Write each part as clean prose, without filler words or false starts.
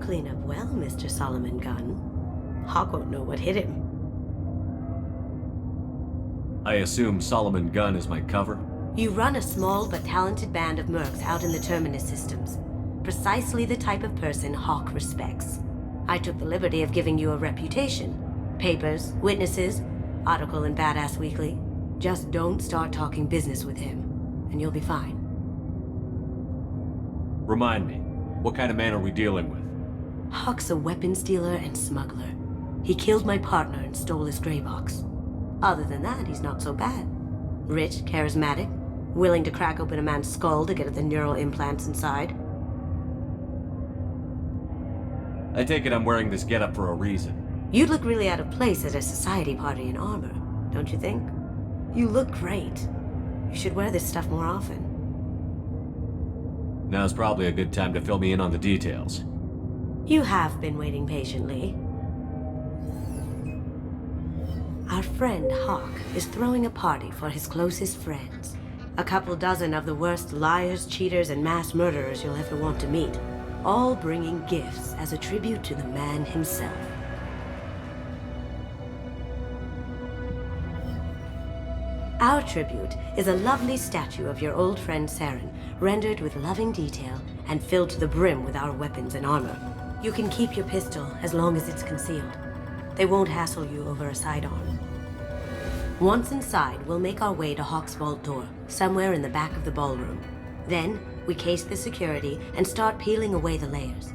clean up well, Mr. Solomon Gunn. Hawk won't know what hit him. I assume Solomon Gunn is my cover? You run a small but talented band of mercs out in the Terminus systems. Precisely the type of person Hawk respects. I took the liberty of giving you a reputation. Papers, witnesses, article in Badass Weekly. Just don't start talking business with him, and you'll be fine. Remind me, what kind of man are we dealing with? Hawk's a weapons dealer and smuggler. He killed my partner and stole his gray box. Other than that, he's not so bad. Rich, charismatic, willing to crack open a man's skull to get at the neural implants inside. I take it I'm wearing this getup for a reason. You'd look really out of place at a society party in armor, don't you think? You look great. You should wear this stuff more often. Now's probably a good time to fill me in on the details. You have been waiting patiently. Our friend Hawk is throwing a party for his closest friends. A couple dozen of the worst liars, cheaters, and mass murderers you'll ever want to meet. All bringing gifts as a tribute to the man himself. Our tribute is a lovely statue of your old friend Saren, rendered with loving detail and filled to the brim with our weapons and armor. You can keep your pistol as long as it's concealed. They won't hassle you over a sidearm. Once inside, we'll make our way to Hawk's vault door, somewhere in the back of the ballroom. Then, we case the security and start peeling away the layers.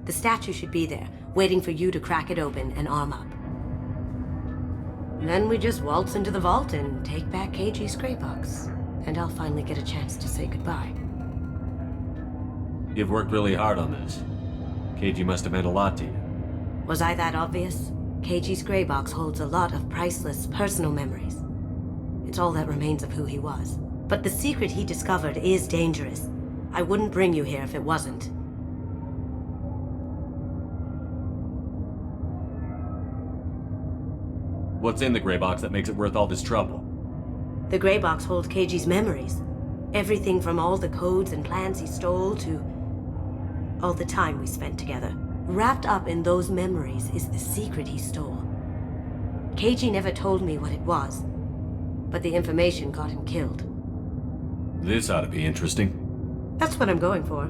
The statue should be there, waiting for you to crack it open and arm up. Then we just waltz into the vault and take back KG's gray box. And I'll finally get a chance to say goodbye. You've worked really hard on this. KG must have meant a lot to you. Was I that obvious? KG's gray box holds a lot of priceless personal memories. It's all that remains of who he was. But the secret he discovered is dangerous. I wouldn't bring you here if it wasn't. What's in the gray box that makes it worth all this trouble? The gray box holds KG's memories. Everything from all the codes and plans he stole to all the time we spent together. Wrapped up in those memories is the secret he stole. KG never told me what it was, but the information got him killed. This ought to be interesting. That's what I'm going for.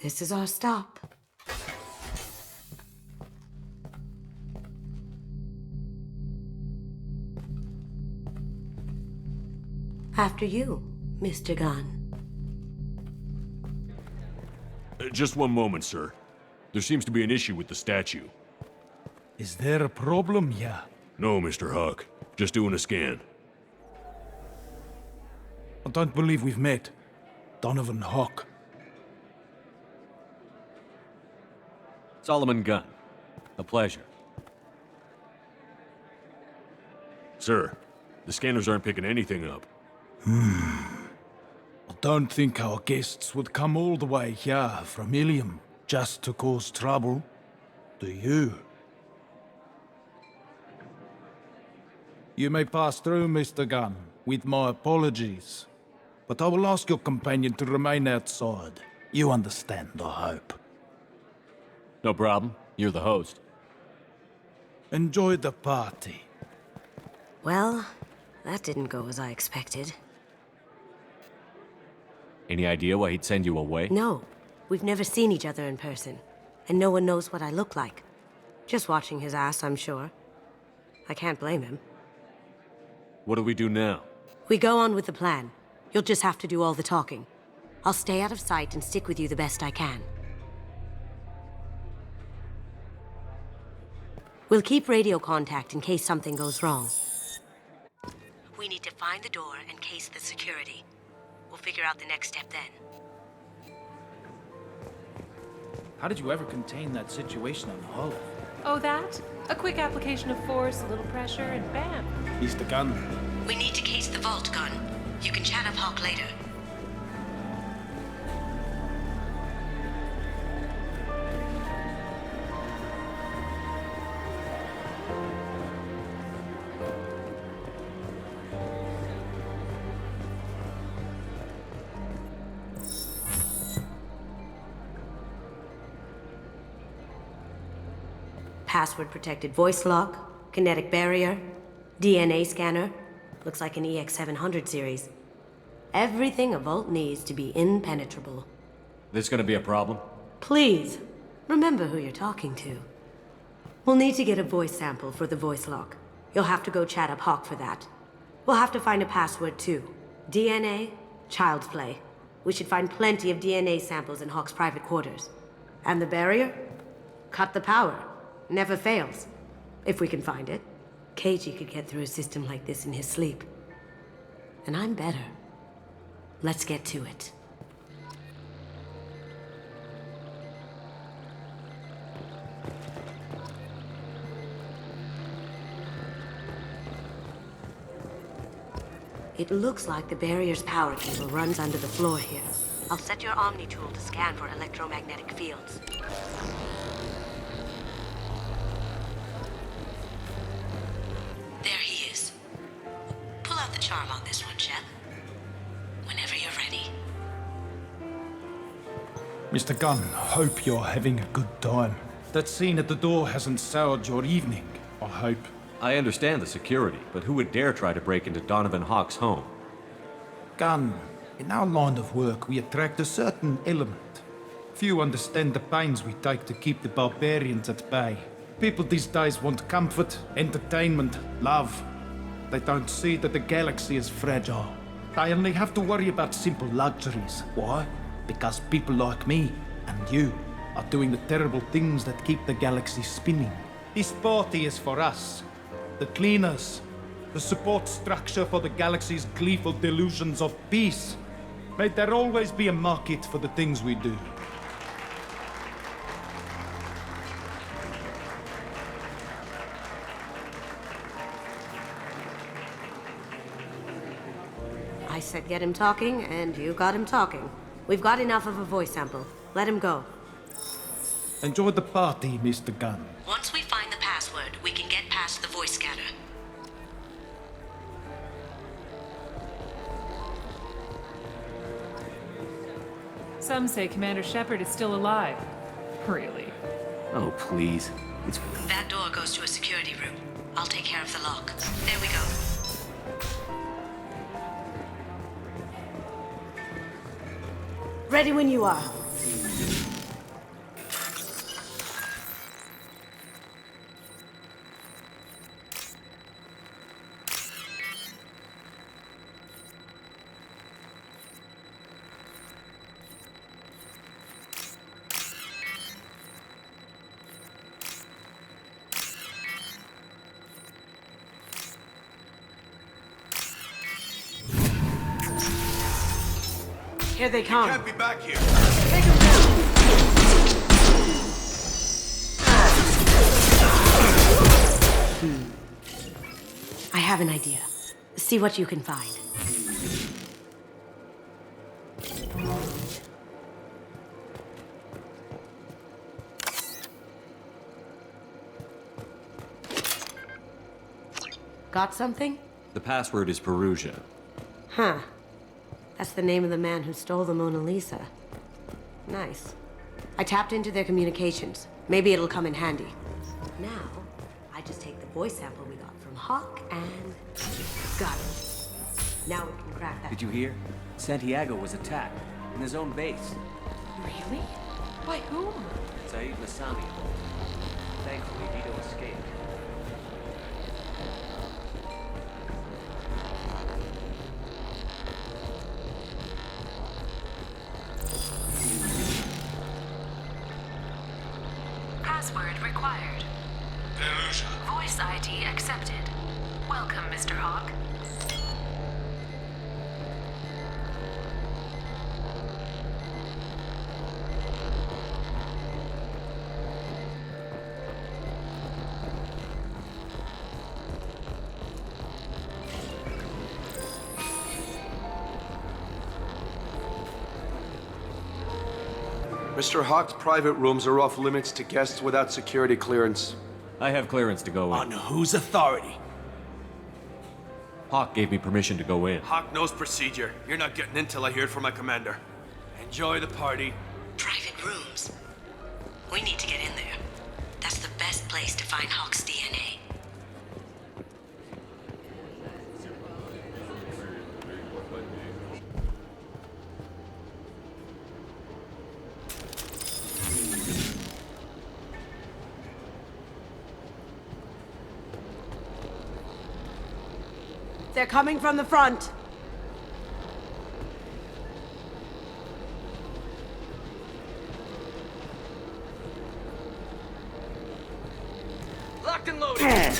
This is our stop. After you, Mr. Gunn. Just one moment, sir. There seems to be an issue with the statue. Is there a problem here? No, Mr. Hawk. Just doing a scan. I don't believe we've met. Donovan Hawk. Solomon Gunn. A pleasure. Sir, the scanners aren't picking anything up. I don't think our guests would come all the way here from Ilium just to cause trouble. Do you? You may pass through, Mr. Gunn, with my apologies. But I will ask your companion to remain outside. You understand, I hope. No problem. You're the host. Enjoy the party. Well, that didn't go as I expected. Any idea why he'd send you away? No, we've never seen each other in person, and no one knows what I look like. Just watching his ass, I'm sure. I can't blame him. What do we do now? We go on with the plan. You'll just have to do all the talking. I'll stay out of sight and stick with you the best I can. We'll keep radio contact in case something goes wrong. We need to find the door and case the security. We'll figure out the next step then. How did you ever contain that situation on the hull? Oh, that? A quick application of force, a little pressure, and bam. Mr. Gunn. We need to case the vault, Gun. You can chat up Hawk later. password-protected voice lock, kinetic barrier, DNA scanner. Looks like an EX700 series. Everything a vault needs to be impenetrable. This gonna be a problem? Please, remember who you're talking to. We'll need to get a voice sample for the voice lock. You'll have to go chat up Hawk for that. We'll have to find a password too. DNA, child's play. We should find plenty of DNA samples in Hawk's private quarters. And the barrier? Cut the power. Never fails. If we can find it. KG could get through a system like this in his sleep. And I'm better. Let's get to it. It looks like the barrier's power cable runs under the floor here. I'll set your Omni tool to scan for electromagnetic fields. There he is. Pull out the charm on this one, Shep. Whenever you're ready. Mr. Gunn, hope you're having a good time. That scene at the door hasn't soured your evening, I hope. I understand the security, but who would dare try to break into Donovan Hawk's home? Gunn, in our line of work, we attract a certain element. Few understand the pains we take to keep the barbarians at bay. People these days want comfort, entertainment, love. They don't see that the galaxy is fragile. They only have to worry about simple luxuries. Why? Because people like me and you are doing the terrible things that keep the galaxy spinning. This party is for us. The cleaners, the support structure for the galaxy's gleeful delusions of peace. May there always be a market for the things we do. I said get him talking, and you got him talking. We've got enough of a voice sample. Let him go. Enjoy the party, Mr. Gunn. Once we find the password, we can get past the voice scanner. Some say Commander Shepard is still alive. Really? Oh, please. It's... That door goes to a security room. I'll take care of the lock. There we go. Ready when you are. Here they come. Can't be back here. Take them down. I have an idea. See what you can find. Got something? The password is Perugia. Huh. That's the name of the man who stole the Mona Lisa. Nice. I tapped into their communications. Maybe it'll come in handy. Now, I just take the voice sample we got from Hawk and... got it. Now we can crack that. Did you hear? Santiago was attacked in his own base. Really? By whom? Saeed Masami. Thankfully, Vito escaped. Password required. Delusion. Voice ID accepted. Welcome, Mr. Hawk. Mr. Hawk's private rooms are off limits to guests without security clearance. I have clearance to go in. On whose authority? Hawk gave me permission to go in. Hawk knows procedure. You're not getting in till I hear it from my commander. Enjoy the party. Private rooms. We need to get in there. That's the best place. place to find Hawk's DNA. They're coming from the front. Locked and loaded.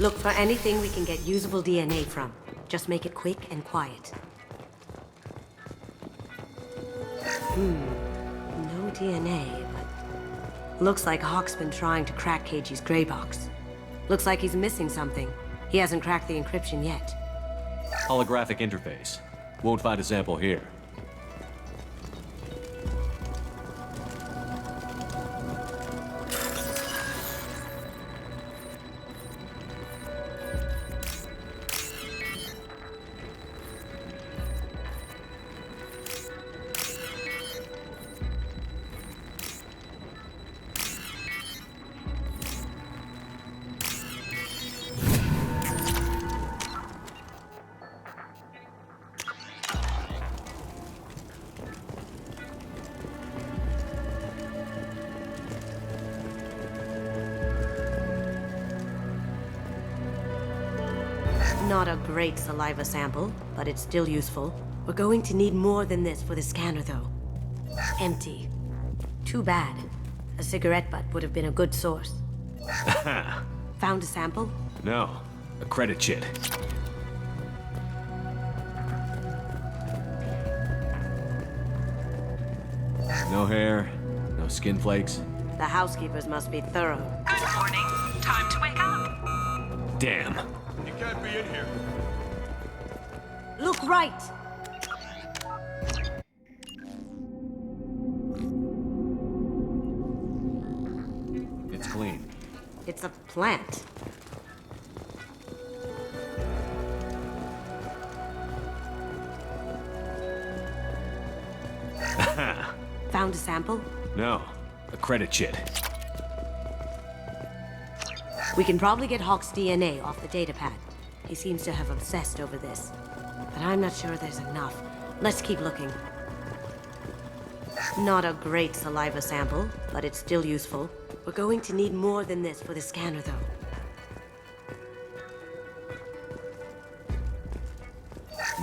Look for anything we can get usable DNA from. Just make it quick and quiet. No DNA, but... Looks like Hawk's been trying to crack KG's gray box. Looks like he's missing something. He hasn't cracked the encryption yet. Holographic interface. Won't find a sample here. Not a great saliva sample, but it's still useful. We're going to need more than this for the scanner, though. Empty. Too bad. A cigarette butt would have been a good source. Found a sample? No. A credit chit. No hair, no skin flakes. The housekeepers must be thorough. Good morning. Time to wake up. Damn. You can't be in here. Look right! It's clean. It's a plant. Found a sample? No. A credit chit. We can probably get Hawk's DNA off the datapad. He seems to have obsessed over this. But I'm not sure there's enough. Let's keep looking. Not a great saliva sample, but it's still useful. We're going to need more than this for the scanner, though.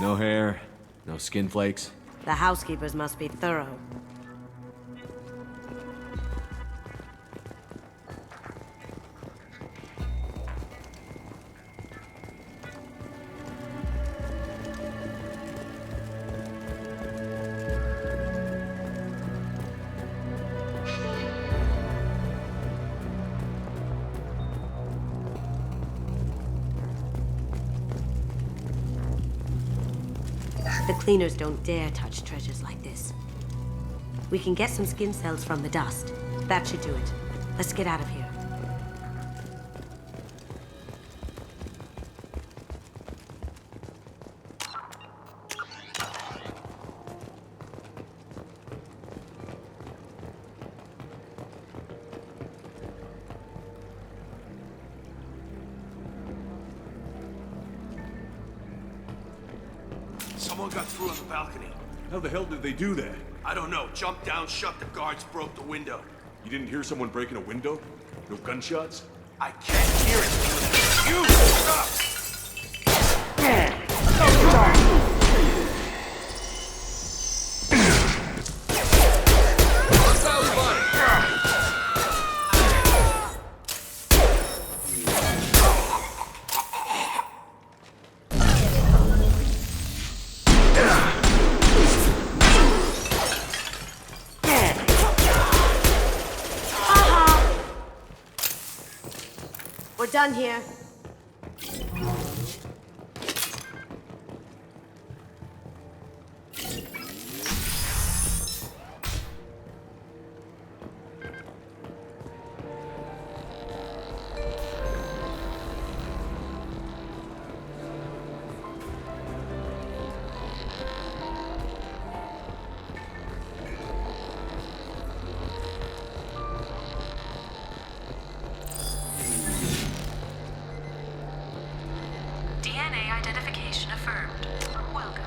No hair, no skin flakes. The housekeepers must be thorough. The cleaners don't dare touch treasures like this. We can get some skin cells from the dust. That should do it. Let's get out of here. Someone got through on the balcony. How the hell did they do that? I don't know. Jumped down, shut the guards, broke the window. You didn't hear someone breaking a window? No gunshots? I can't hear it. You stop! We're done here. DNA identification affirmed. Welcome.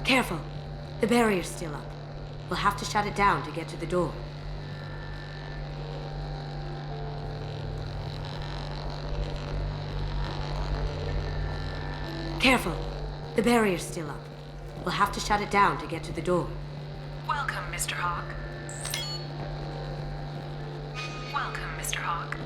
Careful. The barrier's still up. We'll have to shut it down to get to the door. Careful. The barrier's still up. We'll have to shut it down to get to the door. Welcome, Mr. Hawk. Welcome, Mr. Hawk.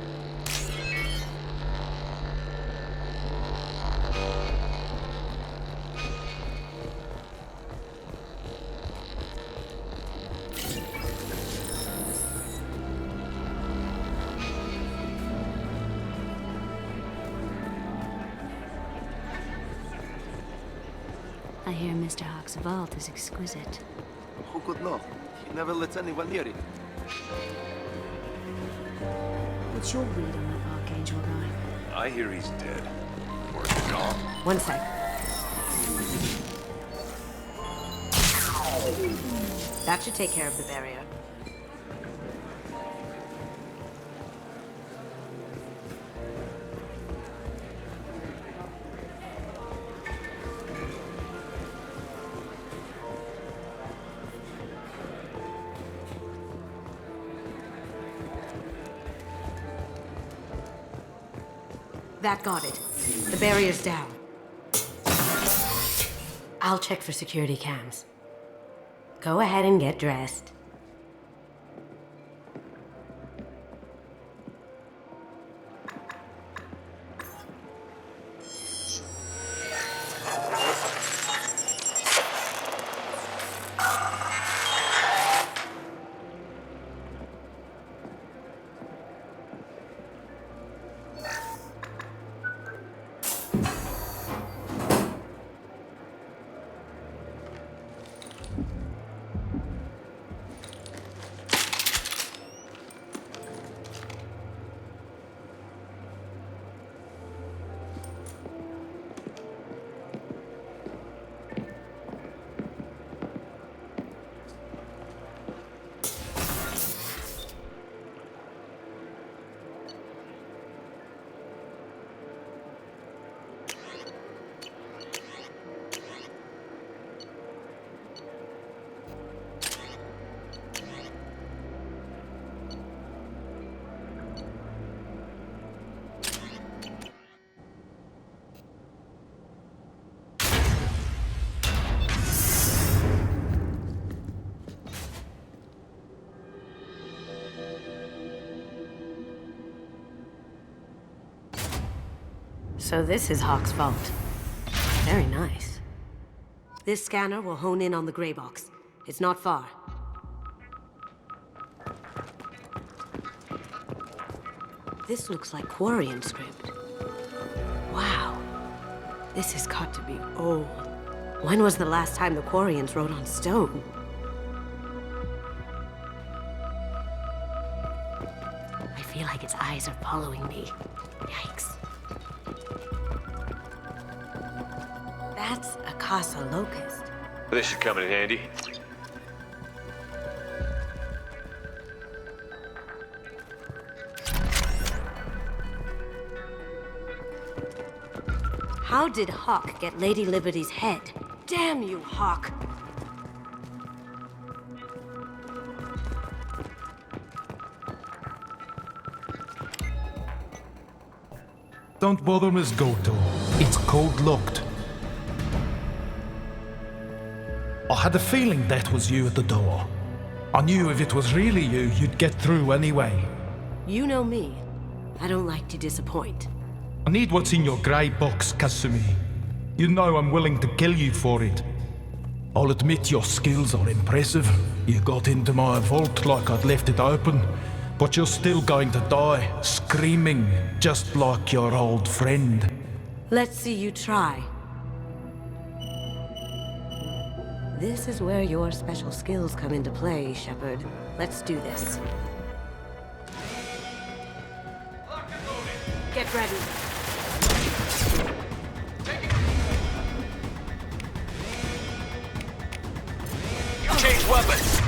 I hear Mr. Hawk's vault is exquisite. Who could know? He never lets anyone near it. What's your read on that Archangel guy? I hear he's dead. Worth it all. One sec. That should take care of the barrier. That got it. The barrier's down. I'll check for security cams. Go ahead and get dressed. So this is Hawk's vault. Very nice. This scanner will hone in on the gray box. It's not far. This looks like Quarian script. Wow. This has got to be old. When was the last time the Quarians wrote on stone? I feel like its eyes are following me. Yikes. That's a Casa Locust. This should come in handy. How did Hawk get Lady Liberty's head? Damn you, Hawk! Don't bother, Miss Goto. It's code locked. I had a feeling that was you at the door. I knew if it was really you, you'd get through anyway. You know me. I don't like to disappoint. I need what's in your grey box, Kasumi. You know I'm willing to kill you for it. I'll admit your skills are impressive. You got into my vault like I'd left it open, but you're still going to die, screaming, just like your old friend. Let's see you try. This is where your special skills come into play, Shepard. Let's do this. Get ready. Change weapons!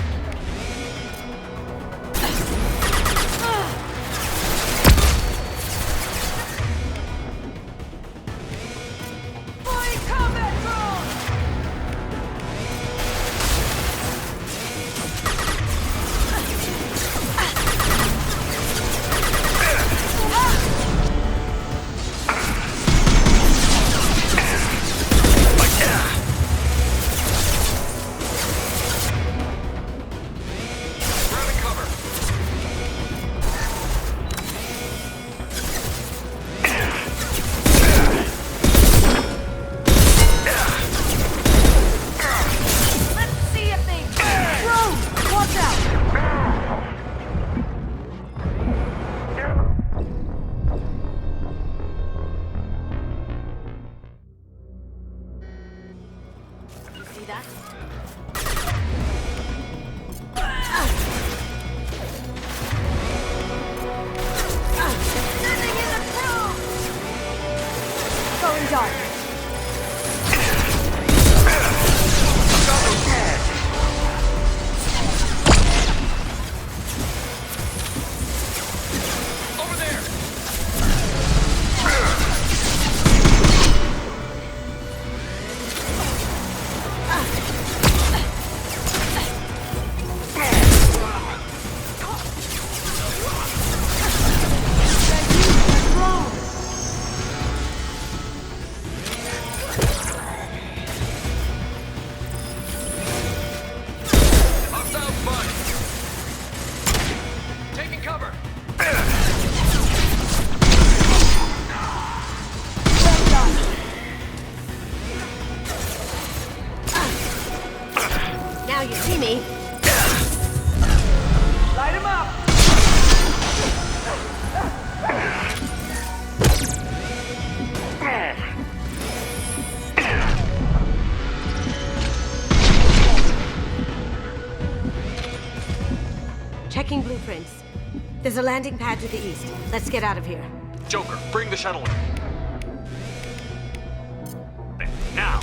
See that? Going dark. Over there! Now you see me. Light him up! Checking blueprints. There's a landing pad to the east. Let's get out of here. Joker, bring the shuttle in. Now!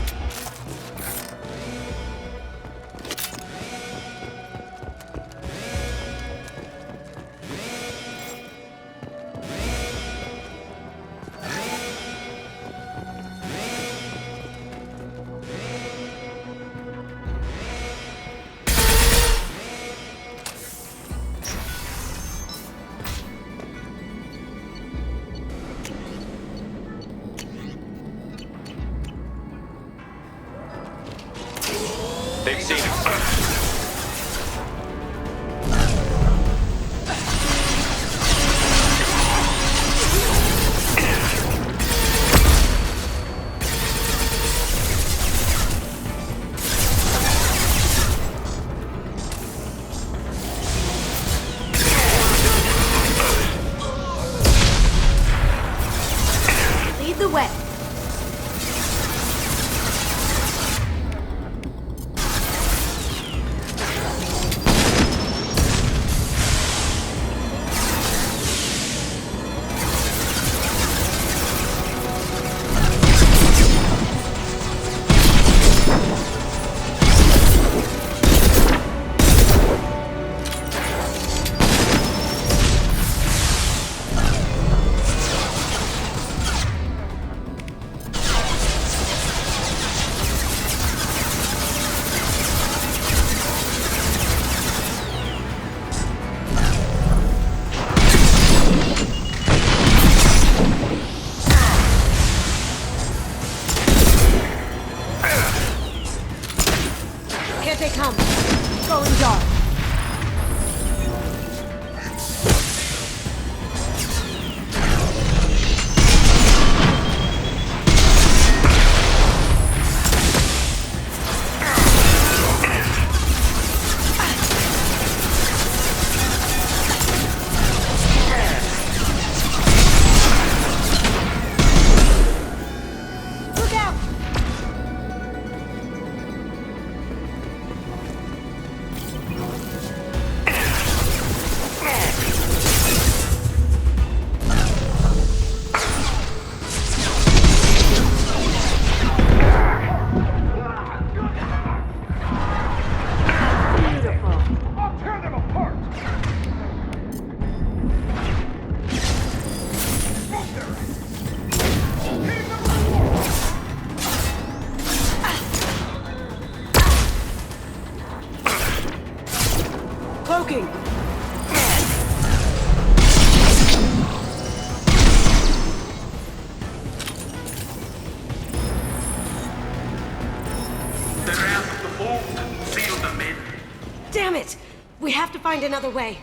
find another way.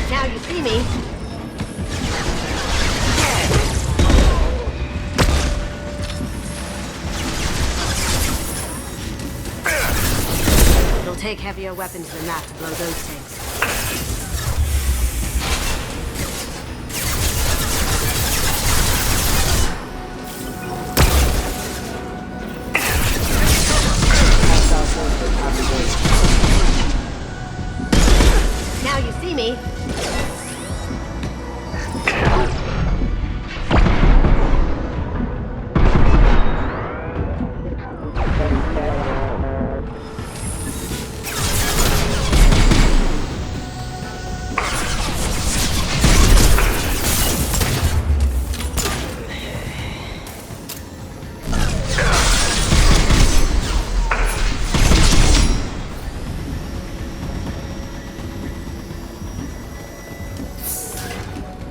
Now you see me. It'll take heavier weapons than that to blow those tanks. Now you see me.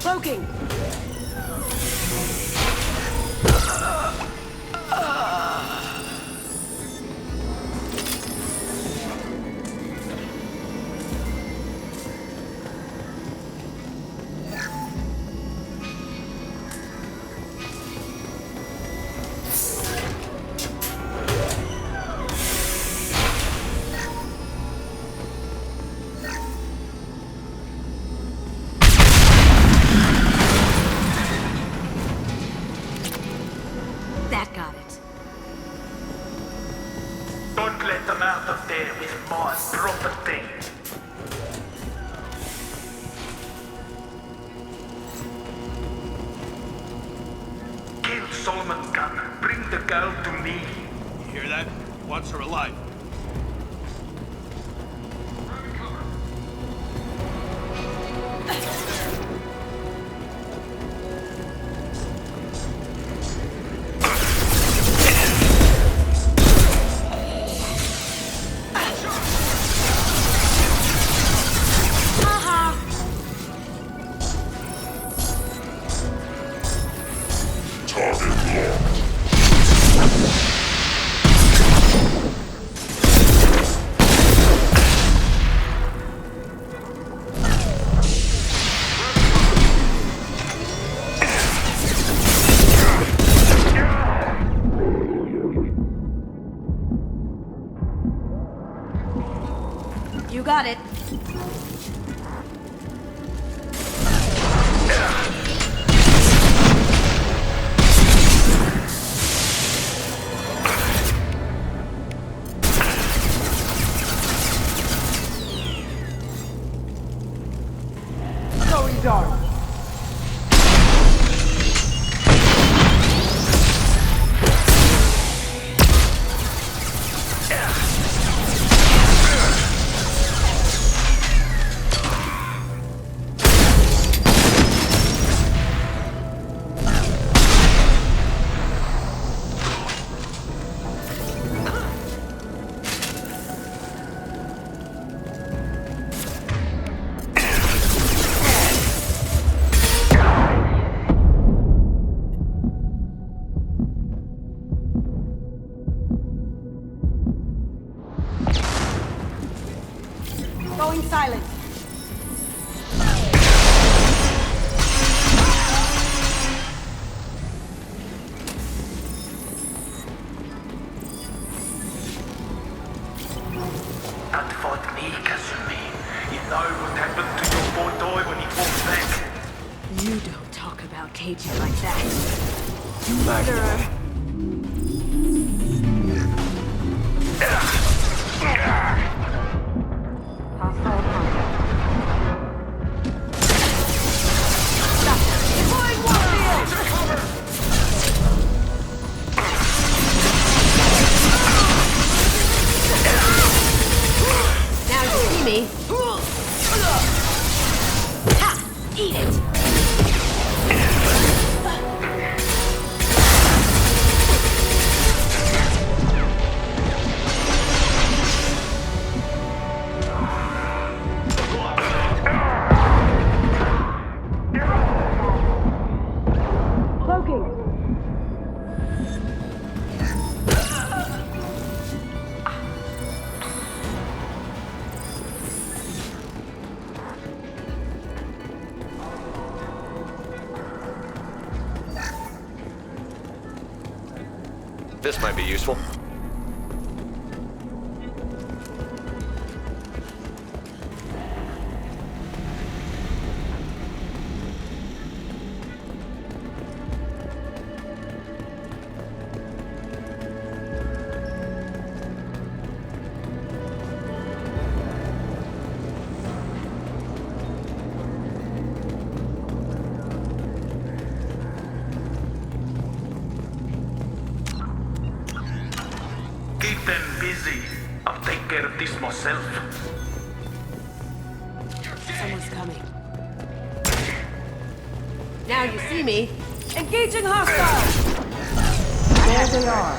Cloaking! That got it. Don't let them out of there with more property. Kill Solomon Gunn. Bring the girl to me. You hear that? He wants her alive. You got it. Going dark. treat you like that. Murderer! Hostile contact. Stop! Deploying warfield! Now you see me. Ha! Eat it! This might be useful. Keep them busy. I'll take care of this myself. Someone's coming. Now you see me. Engaging hostiles! There they are.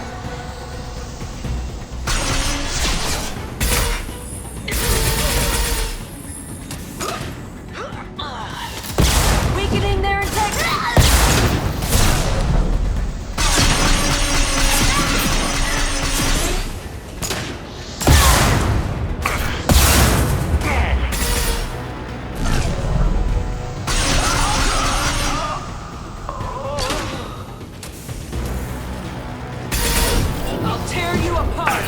Weakening their integrity! Tear you apart!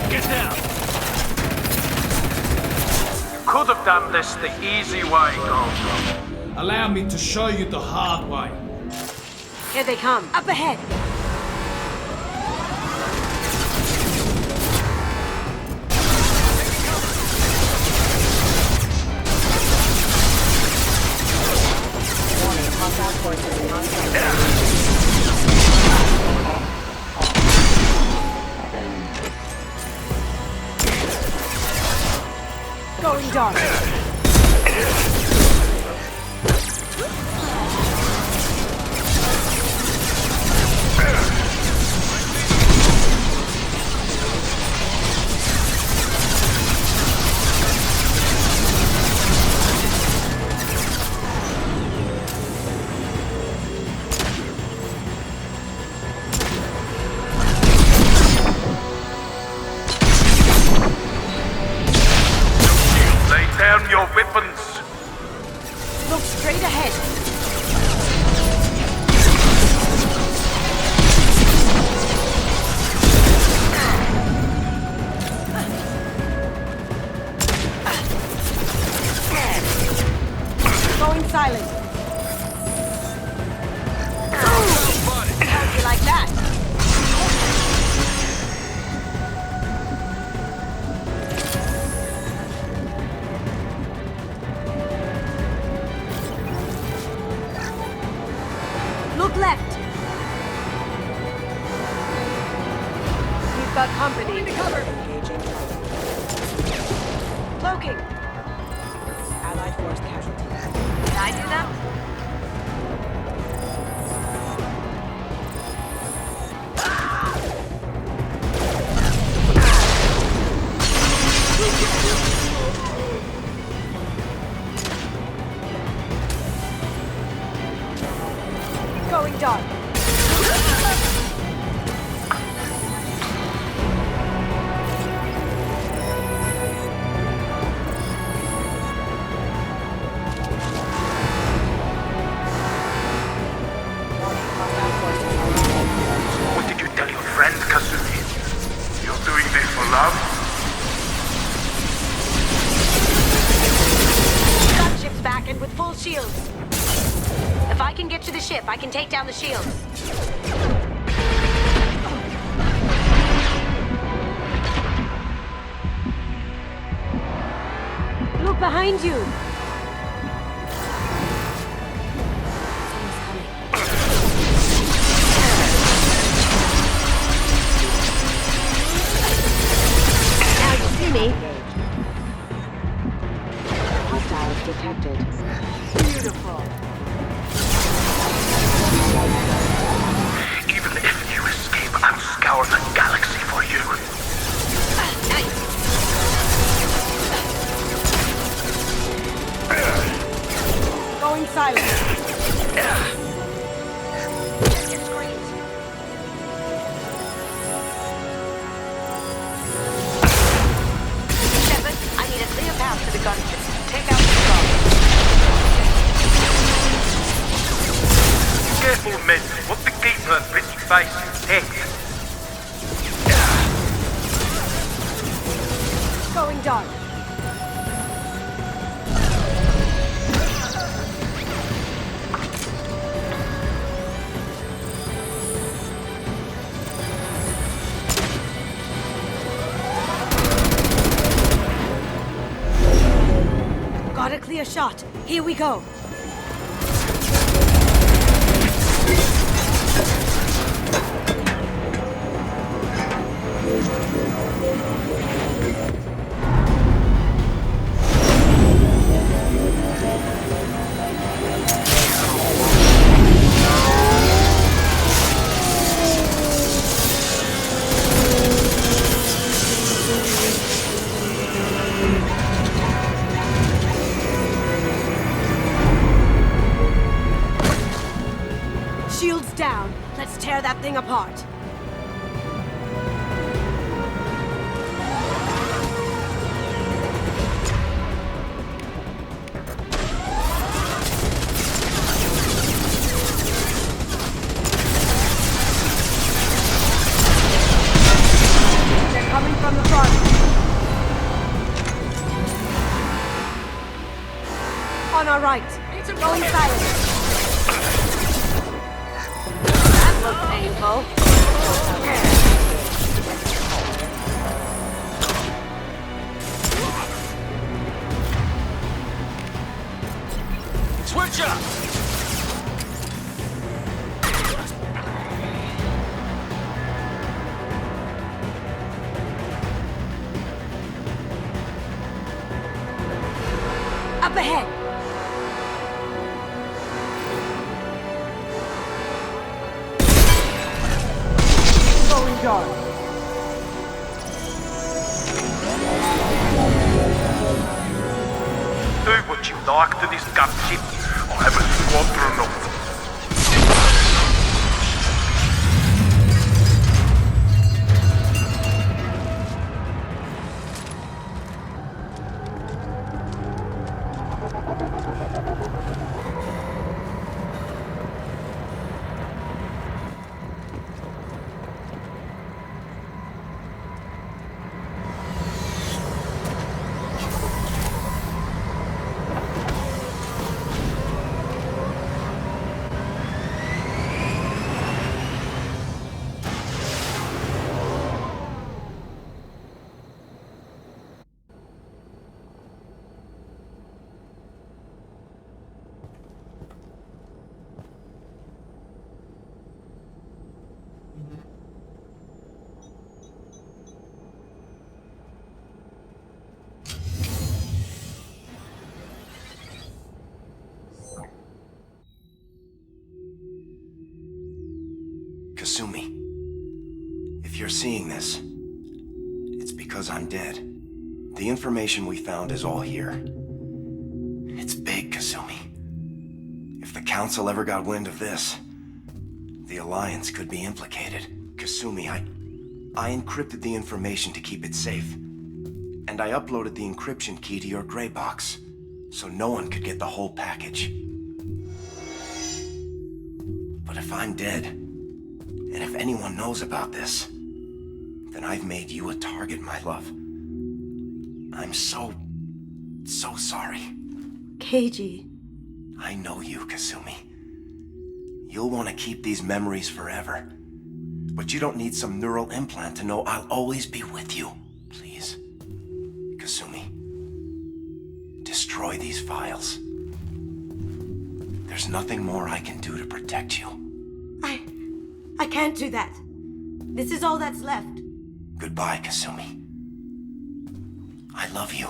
Get down! Could have done this the easy way, Gold. Allow me to show you the hard way. Here they come. Up ahead! Going dark. Lay down your Look left! We've got company. Into cover! Cloaking. Allied force casualty. Can I do that? Going dark. What did you tell your friend, Kazumi? You're doing this for love? Gunship's back and with full shields. If I can get to the ship, I can take down the shields. Look behind you! Now you see me. Hostiles detected. Beautiful. Even if you escape, I'll scour the galaxy for you. Nice. Going silent. It's great. Shepard, I need a clear path to the gunship. Take out the guard. Careful, men. Want to keep her pretty face intact. Going dark. Got a clear shot. Here we go. Shields down. Let's tear that thing apart. They're coming from the front. On our right. Going silent. That looks painful. Switch up! Up ahead. Going dark. Do what you like to this gunship. I'll have a squadron of them. Kasumi, if you're seeing this, it's because I'm dead. The information we found is all here. It's big, Kasumi. If the Council ever got wind of this, the Alliance could be implicated. Kasumi, I encrypted the information to keep it safe. And I uploaded the encryption key to your gray box, so no one could get the whole package. But if I'm dead, and if anyone knows about this, then I've made you a target, my love. I'm so sorry. Keiji. I know you, Kasumi. You'll want to keep these memories forever. But you don't need some neural implant to know I'll always be with you. Please. Kasumi. Destroy these files. There's nothing more I can do to protect you. I can't do that. This is all that's left. Goodbye, Kasumi. I love you.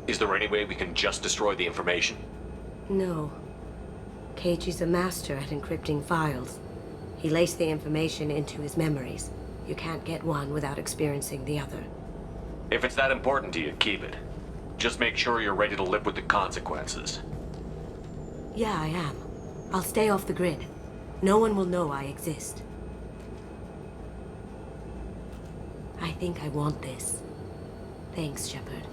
Is there any way we can just destroy the information? No. Keiichi's a master at encrypting files. He laced the information into his memories. You can't get one without experiencing the other. If it's that important to you, keep it. Just make sure you're ready to live with the consequences. Yeah, I am. I'll stay off the grid. No one will know I exist. I think I want this. Thanks, Shepard.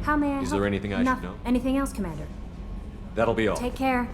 How may I Is help? there anything I should know? Anything else, Commander? That'll be all. Take care.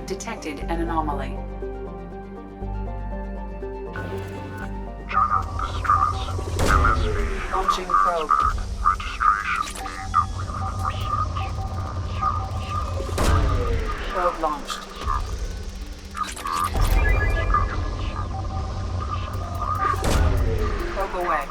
Detected an anomaly. Launching probe. Probe launched. Probe away.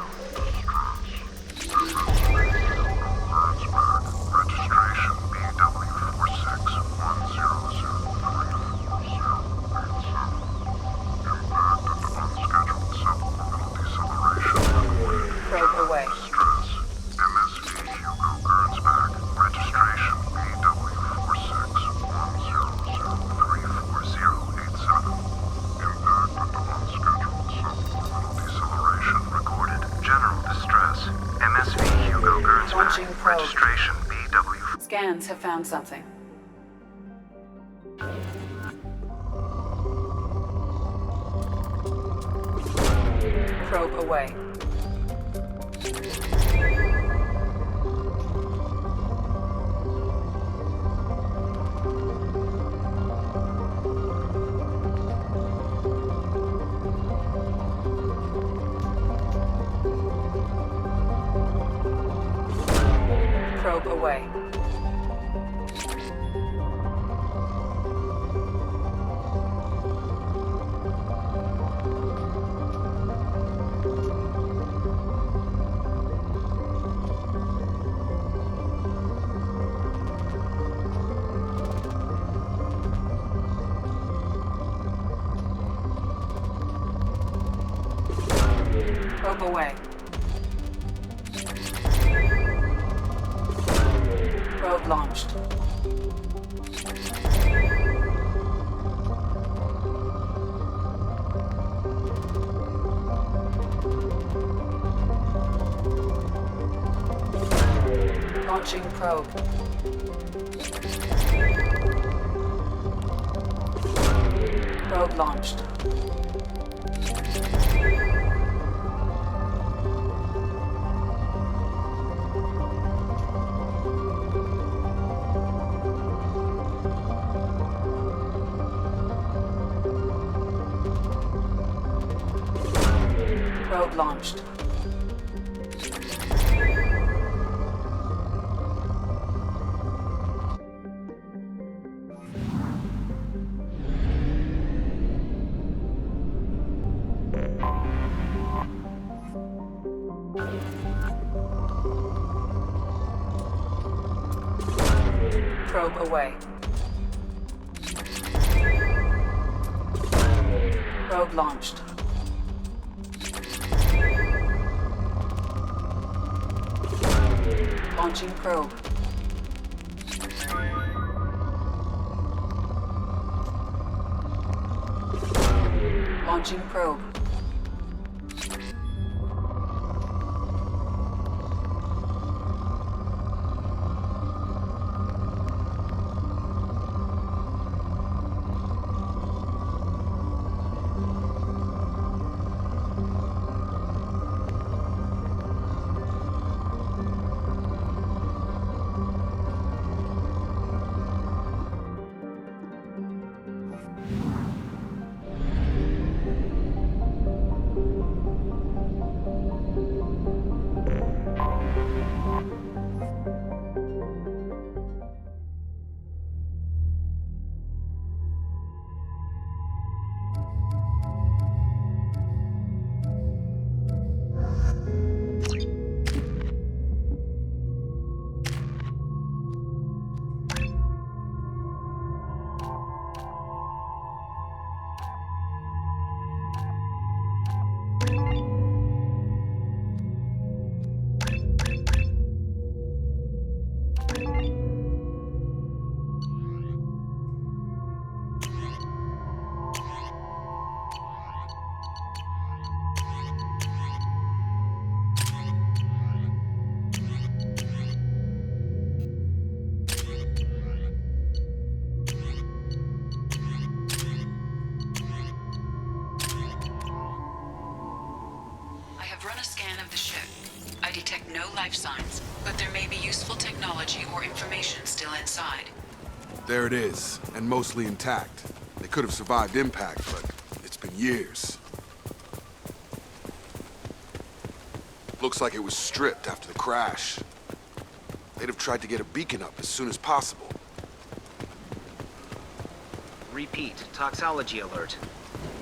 Scans have found something. Probe away. Probe away. Probe away. Probe launched. Launching probe. Probe launched. Probe launched. Probe away. Probe launched. Launching probe. Launching probe. I detect no life signs, but there may be useful technology or information still inside. There it is, and mostly intact. They could have survived impact, but it's been years. Looks like it was stripped after the crash. They'd have tried to get a beacon up as soon as possible. Repeat, toxology alert.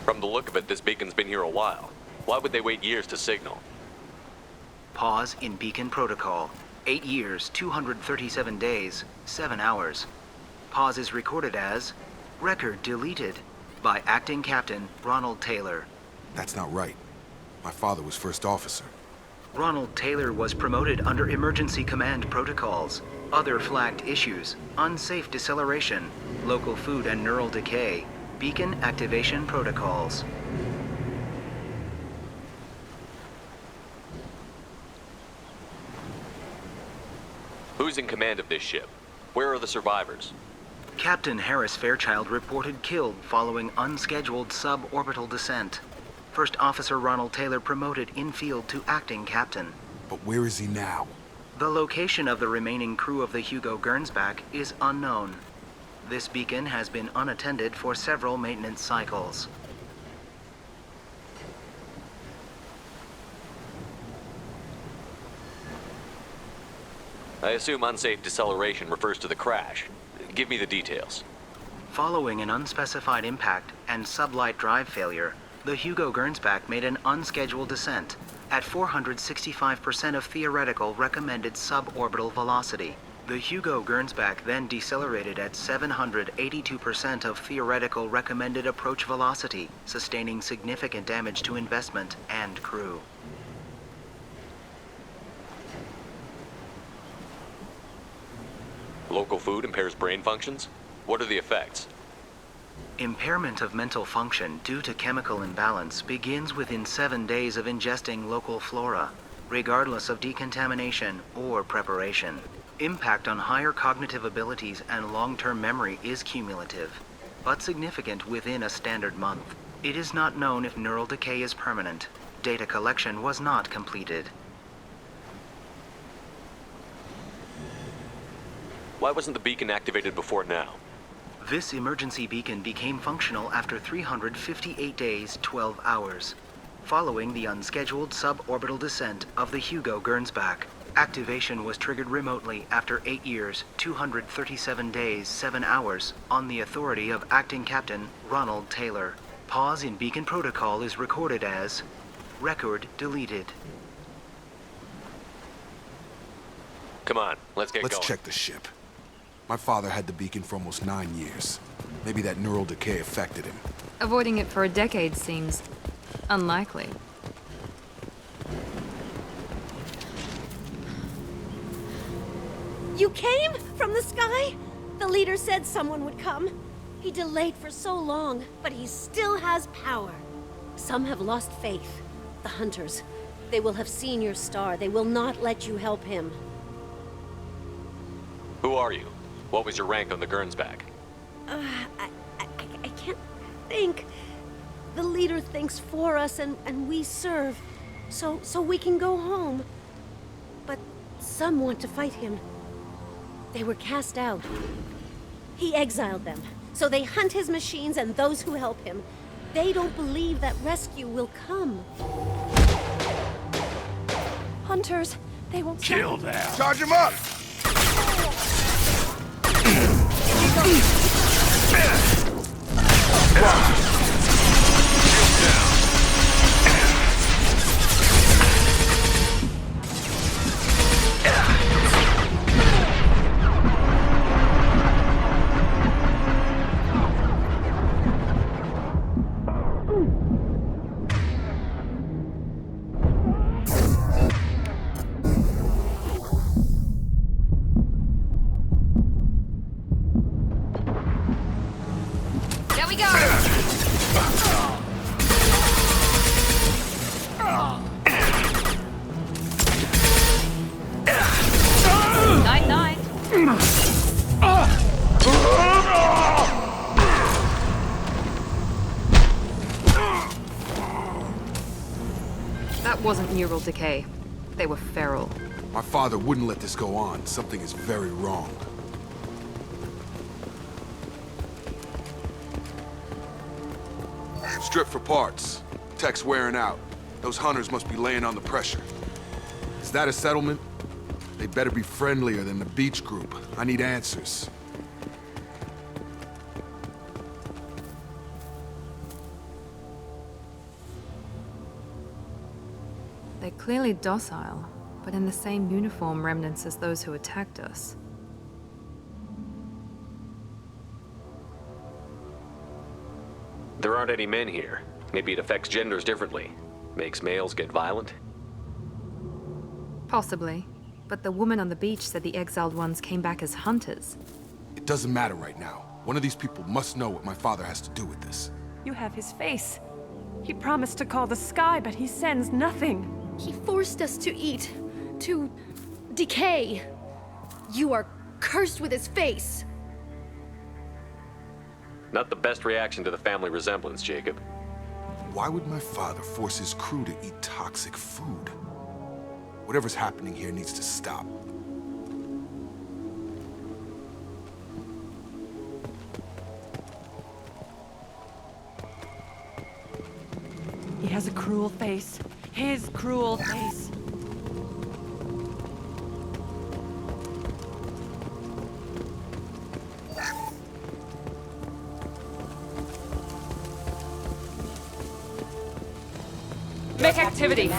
From the look of it, this beacon's been here a while. Why would they wait years to signal? Pause in beacon protocol. 8 years, 237 days, 7 hours. Pause is recorded as record deleted by Acting Captain Ronald Taylor. That's not right. My father was first officer. Ronald Taylor was promoted under emergency command protocols. Other flagged issues: unsafe deceleration, local food and neural decay, beacon activation protocols. Who's in command of this ship? Where are the survivors? Captain Harris Fairchild reported killed following unscheduled suborbital descent. First Officer Ronald Taylor promoted in-field to acting captain. But where is he now? The location of the remaining crew of the Hugo Gernsback is unknown. This beacon has been unattended for several maintenance cycles. I assume unsafe deceleration refers to the crash. Give me the details. Following an unspecified impact and sublight drive failure, the Hugo Gernsback made an unscheduled descent at 465% of theoretical recommended suborbital velocity. The Hugo Gernsback then decelerated at 782% of theoretical recommended approach velocity, sustaining significant damage to investment and crew. Local food impairs brain functions? What are the effects? Impairment of mental function due to chemical imbalance begins within 7 days of ingesting local flora, regardless of decontamination or preparation. Impact on higher cognitive abilities and long-term memory is cumulative, but significant within a standard month. It is not known if neural decay is permanent. Data collection was not completed. Why wasn't the beacon activated before now? This emergency beacon became functional after 358 days, 12 hours, following the unscheduled suborbital descent of the Hugo Gernsback. Activation was triggered remotely after 8 years, 237 days, 7 hours, on the authority of Acting Captain Ronald Taylor. Pause in beacon protocol is recorded as record deleted. Come on, let's get going. Let's check the ship. My father had the beacon for almost 9 years. Maybe that neural decay affected him. Avoiding it for a decade seems unlikely. You came? From the sky? The leader said someone would come. He delayed for so long, but he still has power. Some have lost faith. The hunters. They will have seen your star. They will not let you help him. Who are you? What was your rank on the Gernsback? I can't think. The leader thinks for us and we serve. So we can go home. But some want to fight him. They were cast out. He exiled them. So they hunt his machines and those who help him. They don't believe that rescue will come. Hunters, they won't kill them. Charge him up! There we go! Night-night. That wasn't neural decay. They were feral. My father wouldn't let this go on. Something is very wrong. Strip for parts. Tech's wearing out. Those hunters must be laying on the pressure. Is that a settlement? They better be friendlier than the beach group. I need answers. They're clearly docile, but in the same uniform remnants as those who attacked us. There aren't any men here. Maybe it affects genders differently. Makes males get violent? Possibly. But the woman on the beach said the exiled ones came back as hunters. It doesn't matter right now. One of these people must know what my father has to do with this. You have his face. He promised to call the sky, but he sends nothing. He forced us to eat, to decay. You are cursed with his face. Not the best reaction to the family resemblance, Jacob. Why would my father force his crew to eat toxic food? Whatever's happening here needs to stop. He has a cruel face. His cruel face. Make activity.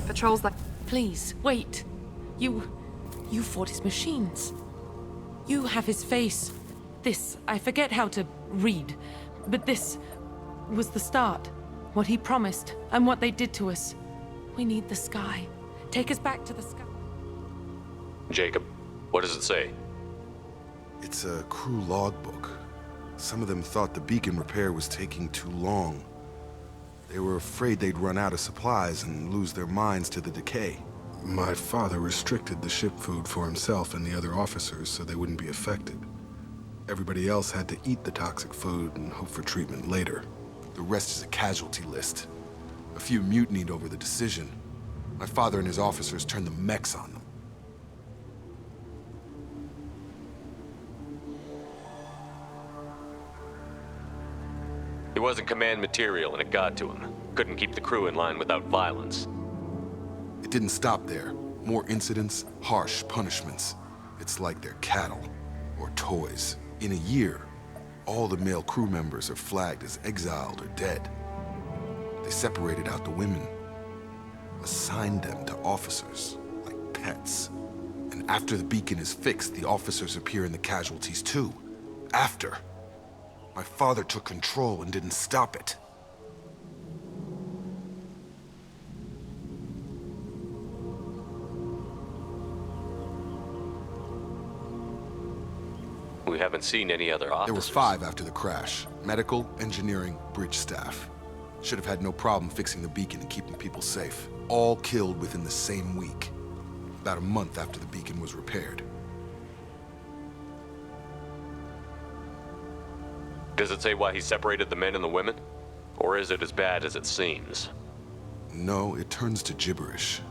Patrols like... Please, wait. You fought his machines. You have his face. This, I forget how to read, but this was the start. What he promised, and what they did to us. We need the sky. Take us back to the sky. Jacob, what does it say? It's a crew logbook. Some of them thought the beacon repair was taking too long. They were afraid they'd run out of supplies and lose their minds to the decay. My father restricted the ship food for himself and the other officers so they wouldn't be affected. Everybody else had to eat the toxic food and hope for treatment later. The rest is a casualty list. A few mutinied over the decision. My father and his officers turned the mechs on them. He wasn't command material and it got to him. Couldn't keep the crew in line without violence. It didn't stop there. More incidents, harsh punishments. It's like they're cattle or toys. In a year, all the male crew members are flagged as exiled or dead. They separated out the women, assigned them to officers, like pets. And after the beacon is fixed, the officers appear in the casualties too. After. My father took control and didn't stop it. We haven't seen any other officers. There were 5 after the crash. Medical, engineering, bridge staff. Should have had no problem fixing the beacon and keeping people safe. All killed within the same week. About a month after the beacon was repaired. Does it say why he separated the men and the women? Or is it as bad as it seems? No, it turns to gibberish.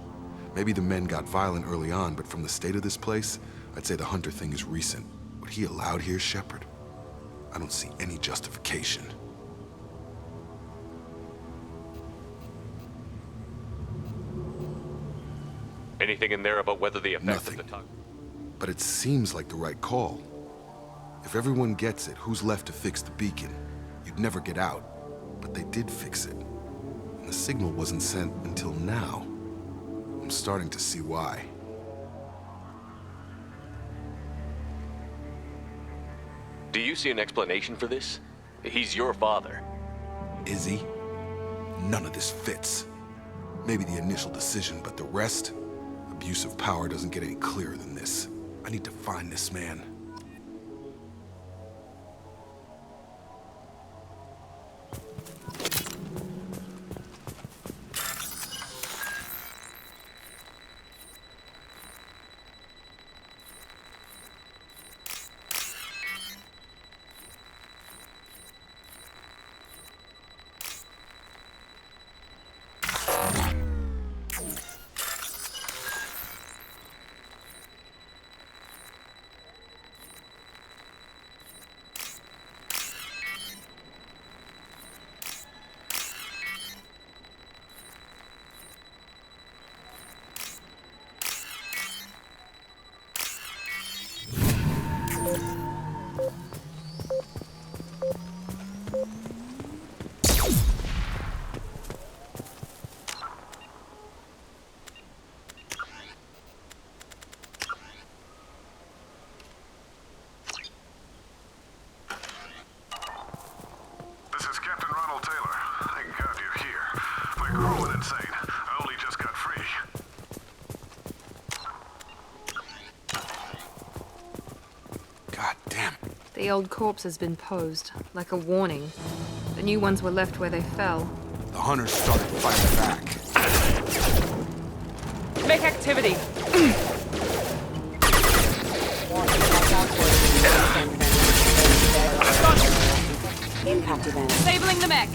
Maybe the men got violent early on, but from the state of this place, I'd say the Hunter thing is recent. What he allowed here, Shepard, I don't see any justification. Anything in there about whether the effect Nothing. of the But it seems like the right call. If everyone gets it, who's left to fix the beacon? You'd never get out, but they did fix it. And the signal wasn't sent until now. I'm starting to see why. Do you see an explanation for this? He's your father. Is he? None of this fits. Maybe the initial decision, but the rest? Abuse of power doesn't get any clearer than this. I need to find this man. the old corpse has been posed, like a warning. The new ones were left where they fell. The hunters started fighting back. Make activity. Impact event. Disabling the mech.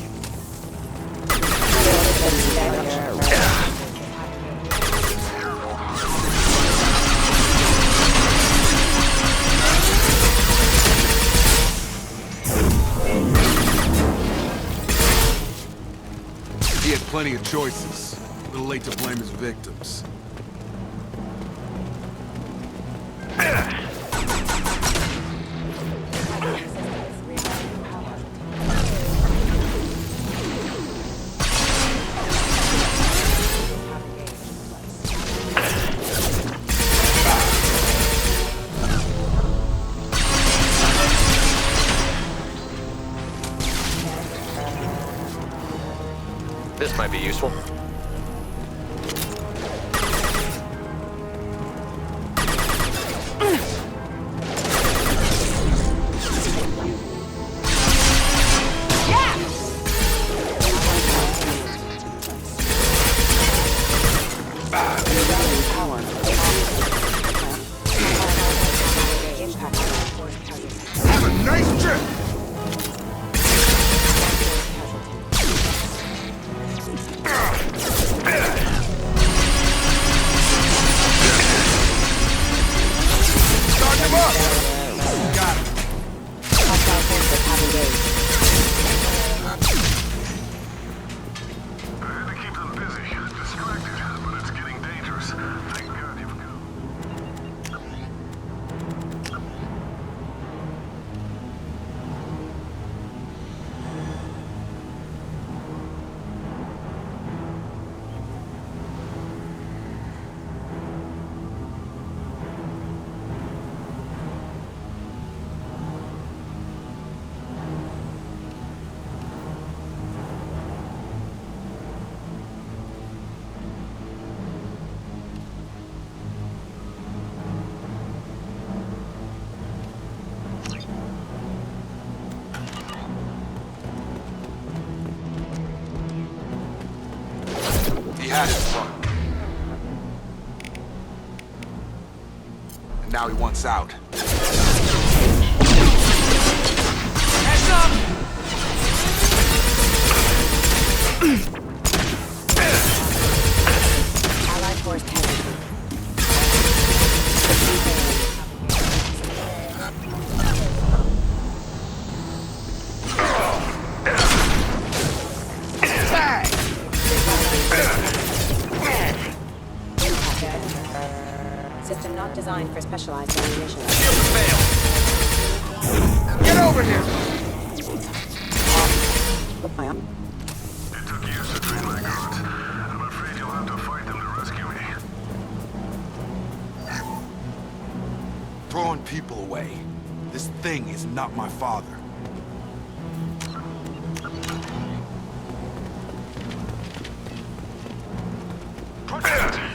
He had plenty of choices. A little late to blame his victims. This might be useful. Have a nice trip! Start him up! Got it. I had to keep them busy, distracted, but it's getting dangerous. Thank God you've come. He had his fun. And now he wants out. Heads up! Allied force penetrating. System not designed for specialized ammunition. Get over here! It took years to train my guards. I'm afraid you'll have to fight them to rescue me. Throwing people away. This thing is not my father.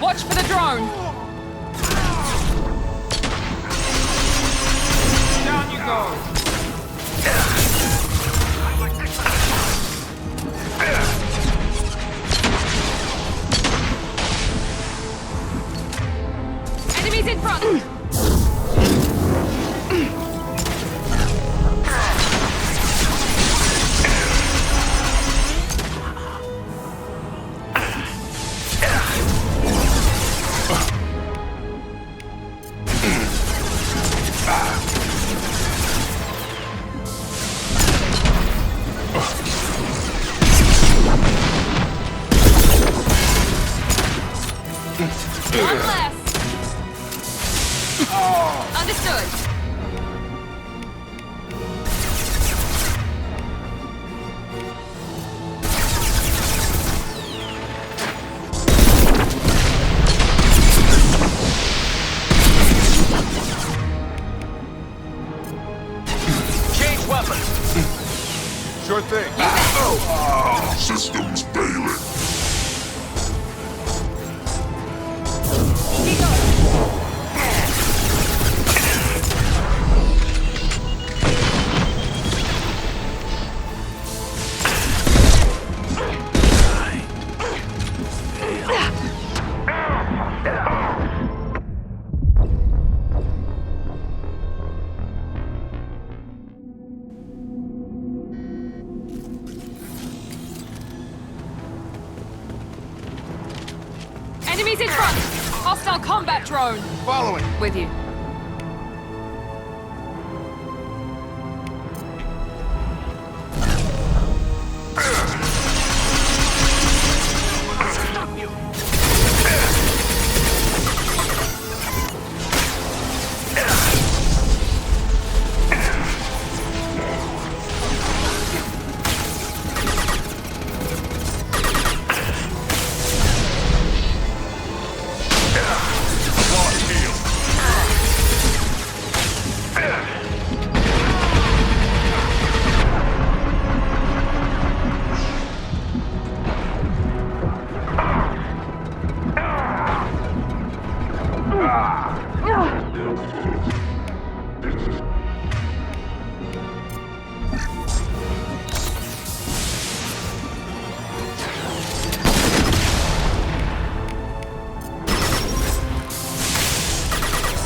Watch for the drone. Down you go. Enemies in front. One less. Understood. Change weapons. Sure thing. Systems failing. Enemies in front! Hostile combat drone! Following! With you.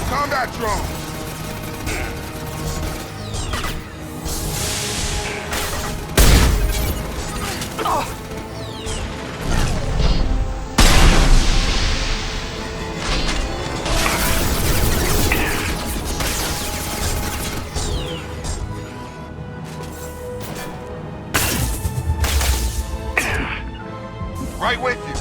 Combat drone! Right with you.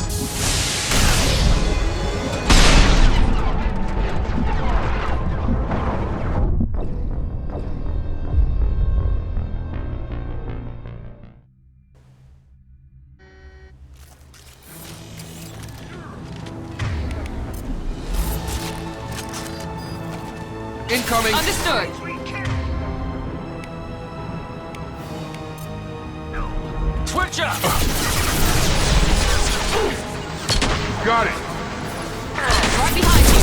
Incoming! Understood! Switch up! Got it! Right behind you!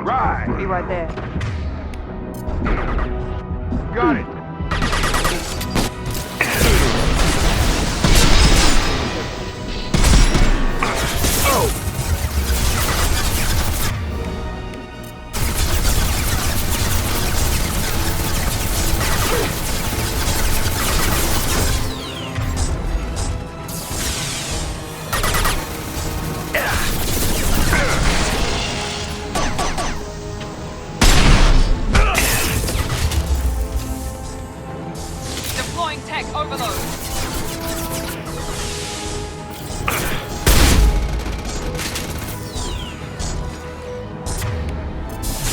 Right! Be right there. Got it! Deploying tech overload.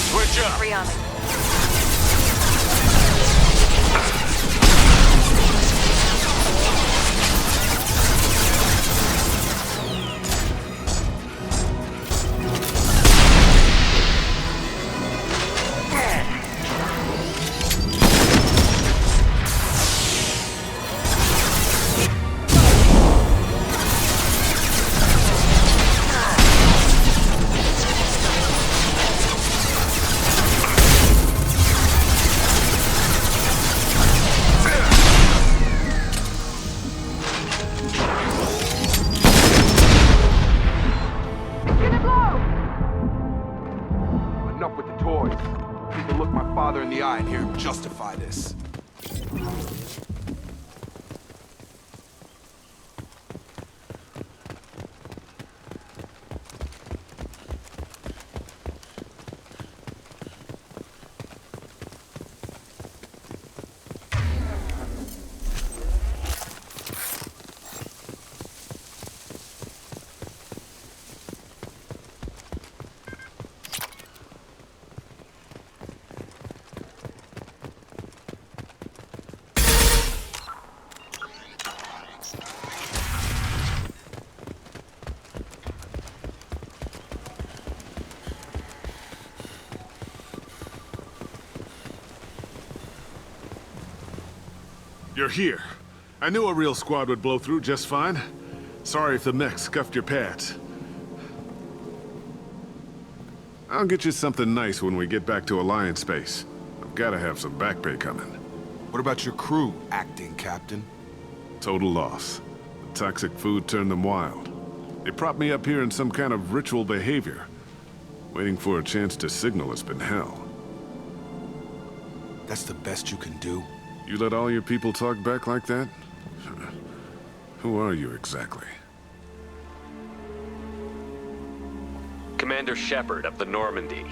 Switch up! Free on me. Enough with the toys. I need to look my father in the eye and hear him justify this. You're here. I knew a real squad would blow through just fine. Sorry if the mech scuffed your pads. I'll get you something nice when we get back to Alliance space. I've gotta have some back pay coming. What about your crew, acting captain? Total loss. The toxic food turned them wild. They propped me up here in some kind of ritual behavior. Waiting for a chance to signal has been hell. That's the best you can do? You let all your people talk back like that? Who are you exactly? Commander Shepard of the Normandy.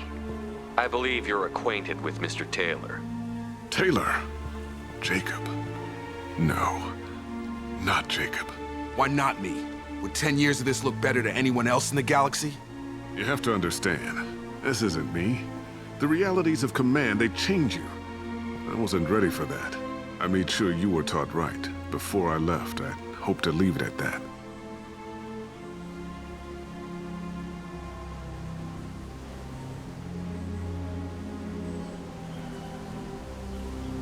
I believe you're acquainted with Mr. Taylor. Taylor? Jacob? No. Not Jacob. Why not me? Would 10 years of this look better to anyone else in the galaxy? You have to understand, this isn't me. The realities of command, they change you. I wasn't ready for that. I made sure you were taught right. Before I left, I hoped to leave it at that.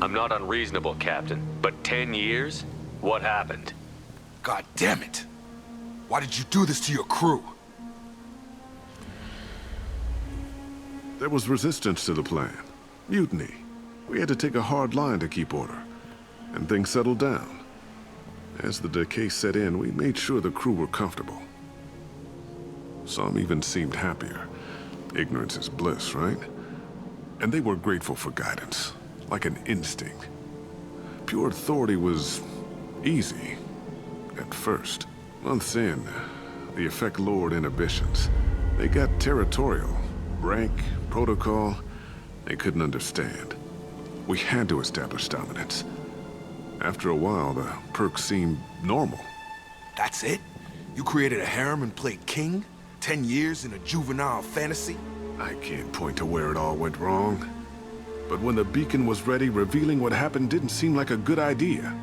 I'm not unreasonable, Captain, but 10 years? What happened? God damn it! Why did you do this to your crew? There was resistance to the plan. Mutiny. We had to take a hard line to keep order. And things settled down. As the decay set in, we made sure the crew were comfortable. Some even seemed happier. Ignorance is bliss, right? And they were grateful for guidance, like an instinct. Pure authority was easy, at first. Months in, the effect lowered inhibitions. They got territorial. Rank, protocol, they couldn't understand. We had to establish dominance. After a while, the perks seemed normal. That's it? You created a harem and played king? 10 years in a juvenile fantasy? I can't point to where it all went wrong. But when the beacon was ready, revealing what happened didn't seem like a good idea.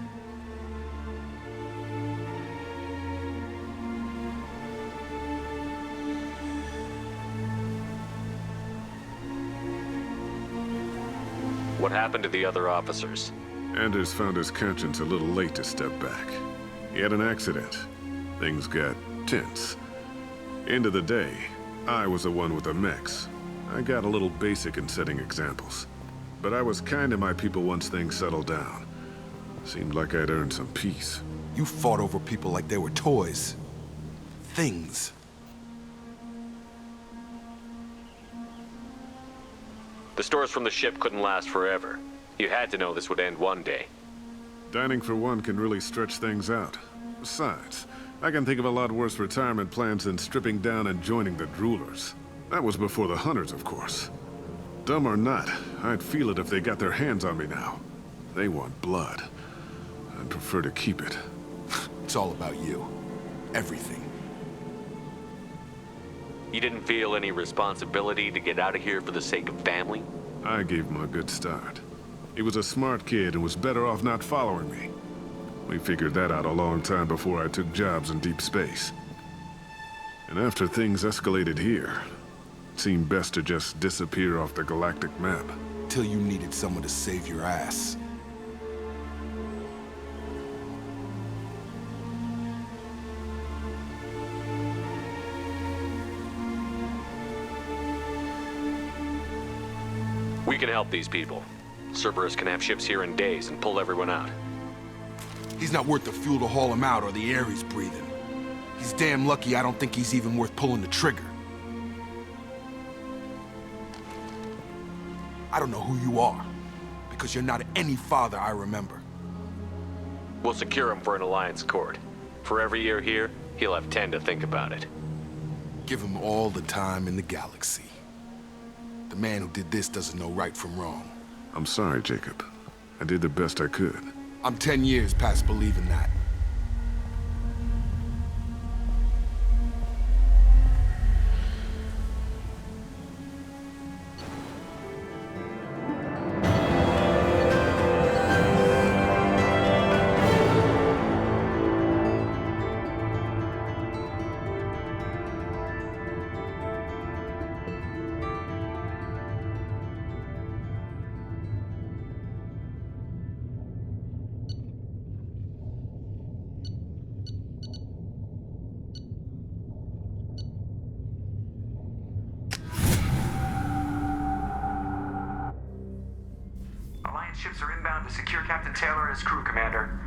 What happened to the other officers? Anders found his conscience a little late to step back. He had an accident. Things got tense. End of the day, I was the one with the mix. I got a little basic in setting examples. But I was kind to my people once things settled down. Seemed like I'd earned some peace. You fought over people like they were toys. Things. The stores from the ship couldn't last forever. You had to know this would end one day. Dining for one can really stretch things out. Besides, I can think of a lot worse retirement plans than stripping down and joining the Droolers. That was before the Hunters, of course. Dumb or not, I'd feel it if they got their hands on me now. They want blood. I'd prefer to keep it. It's all about you. Everything. You didn't feel any responsibility to get out of here for the sake of family? I gave him a good start. He was a smart kid and was better off not following me. We figured that out a long time before I took jobs in deep space. And after things escalated here, it seemed best to just disappear off the galactic map. Till you needed someone to save your ass. We can help these people. Cerberus can have ships here in days and pull everyone out. He's not worth the fuel to haul him out or the air he's breathing. He's damn lucky I don't think he's even worth pulling the trigger. I don't know who you are, because you're not any father I remember. We'll secure him for an Alliance court. For every year here, he'll have 10 to think about it. Give him all the time in the galaxy. The man who did this doesn't know right from wrong. I'm sorry, Jacob. I did the best I could. I'm 10 years past believing that. ships are inbound to secure Captain Taylor and his crew, Commander.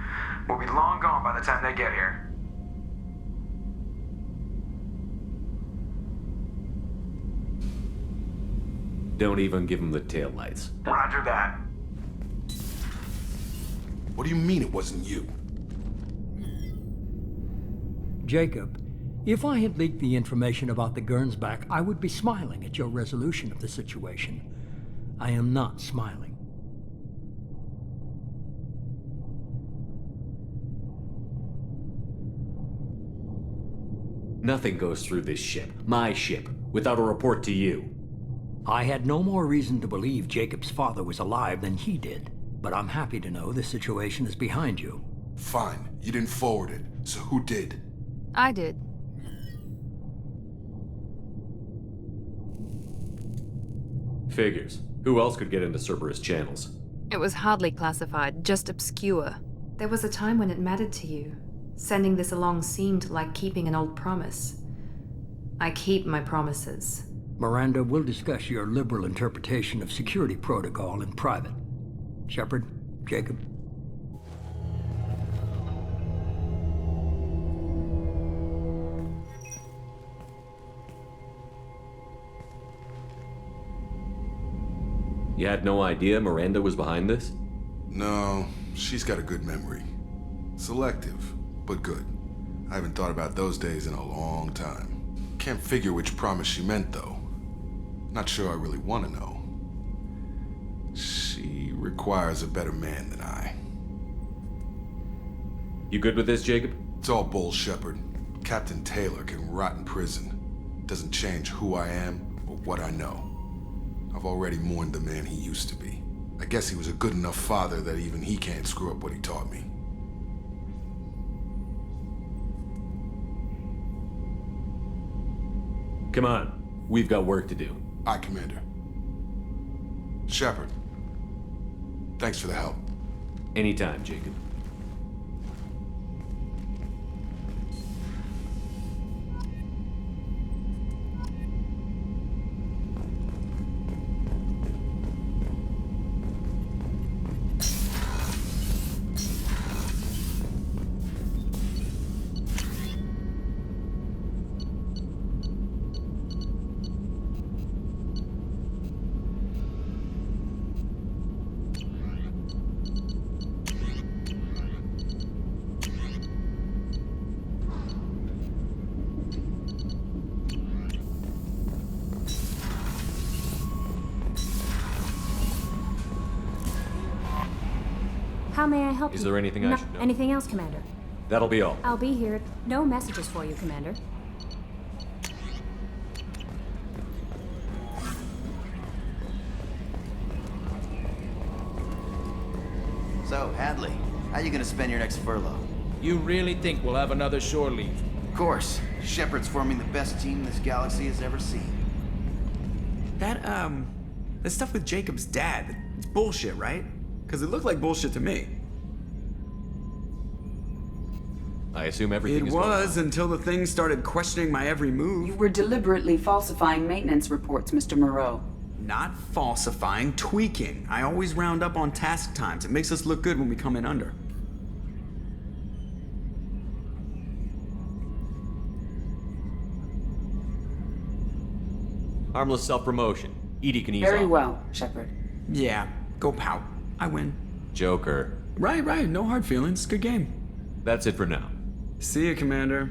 We'll be long gone by the time they get here. Don't even give him the taillights. Roger that. What do you mean it wasn't you? Jacob, if I had leaked the information about the Gernsback, I would be smiling at your resolution of the situation. I am not smiling. Nothing goes through this ship, my ship, without a report to you. I had no more reason to believe Jacob's father was alive than he did, but I'm happy to know the situation is behind you. Fine, you didn't forward it, so who did? I did. Figures. Who else could get into Cerberus channels? It was hardly classified, just obscure. There was a time when it mattered to you. Sending this along seemed like keeping an old promise. I keep my promises. Miranda, we'll discuss your liberal interpretation of security protocol in private. Shepard, Jacob. You had no idea Miranda was behind this? No, she's got a good memory. Selective, but good. I haven't thought about those days in a long time. Can't figure which promise she meant, though. Not sure I really want to know. She requires a better man than I. You good with this, Jacob? It's all bull, Shepard. Captain Taylor can rot in prison. Doesn't change who I am or what I know. I've already mourned the man he used to be. I guess he was a good enough father that even he can't screw up what he taught me. Come on. We've got work to do. Aye, Commander. Shepard, thanks for the help. Anytime, Jacob. How may I help you? Is there anything I should know? Anything else, Commander? That'll be all. I'll be here. No messages for you, Commander. So, Hadley, how you gonna spend your next furlough? You really think we'll have another shore leave? Of course. Shepard's forming the best team this galaxy has ever seen. That stuff with Jacob's dad, it's bullshit, right? Because it looked like bullshit to me. I assume everything It is was until the thing started questioning my every move. You were deliberately falsifying maintenance reports, Mr. Moreau. Not falsifying, tweaking. I always round up on task times. It makes us look good when we come in under. Harmless self-promotion. Edie can ease Very off. well, Shepard. Yeah, go pout. I win. Joker. Right. No hard feelings. Good game. That's it for now. See you, Commander.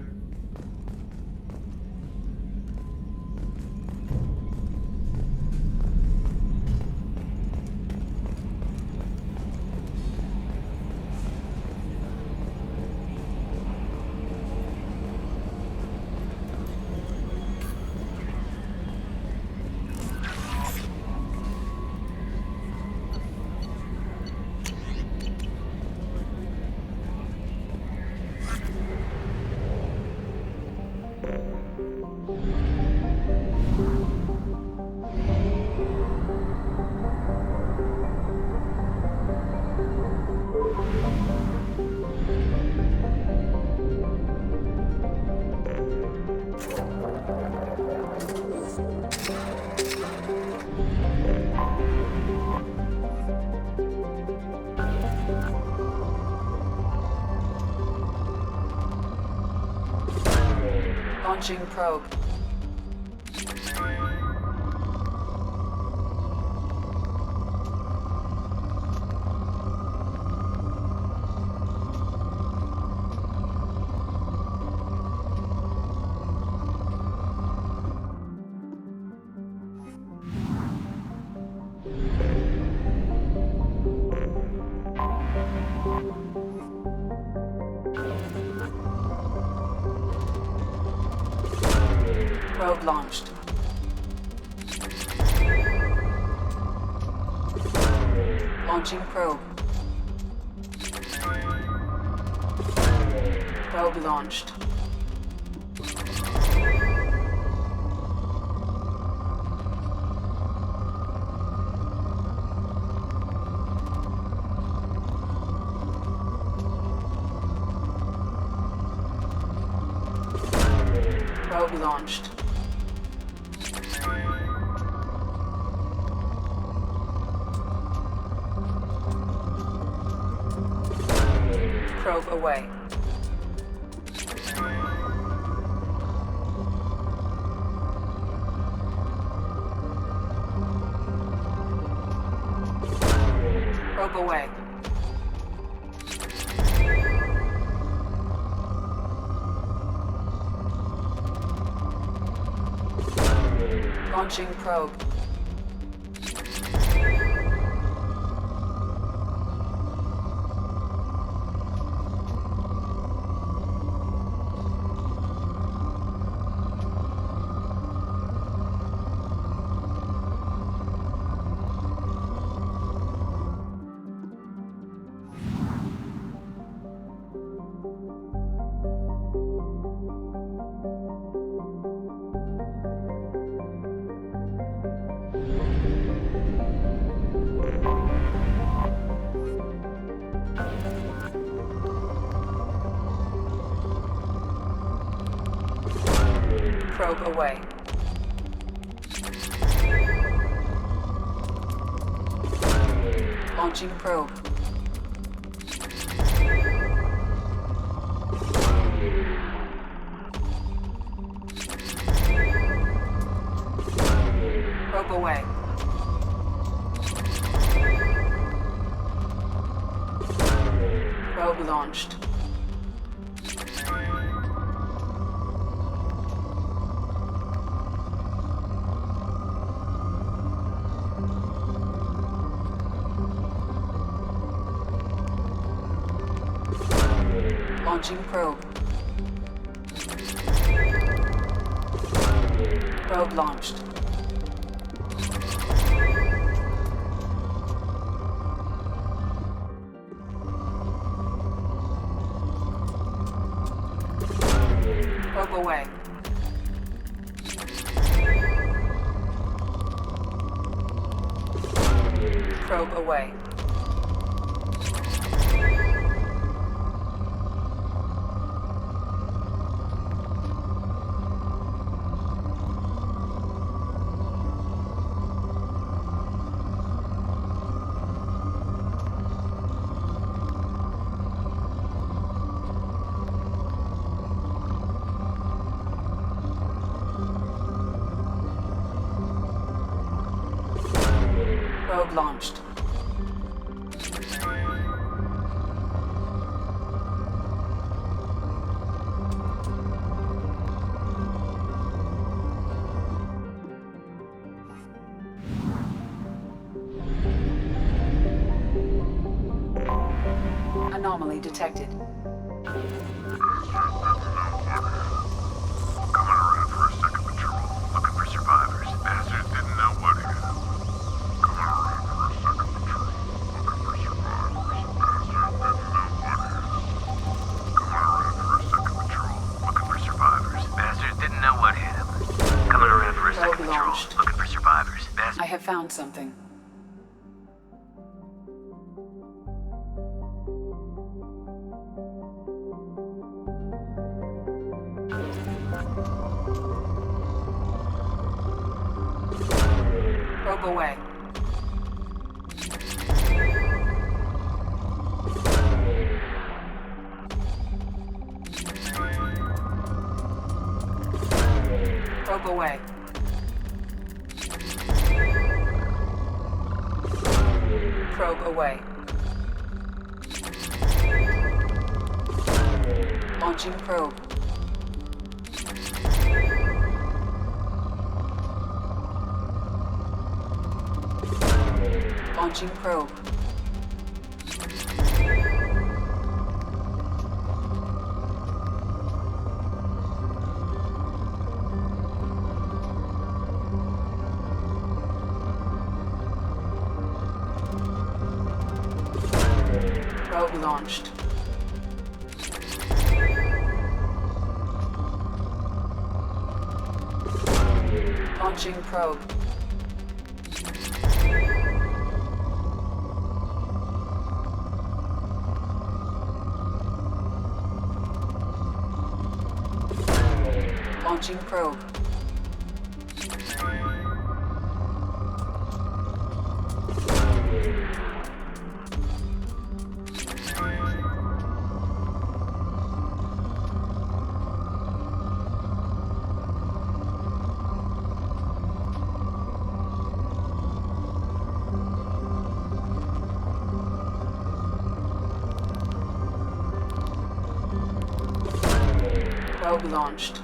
Launching probe. Probe launched. Launching probe. Probe launched. Probe launched. Probe away. Probe away. Launching probe. Probe away. Launching probe. Probe away. Probe launched. Launching probe. Probe launched. Probe away. Probe away. Probe launched. Anomaly detected. I have found something. Probe away. away. Probe away. Launching probe. Launching probe. Probe launched. Launching probe. Launching probe. Probe launched.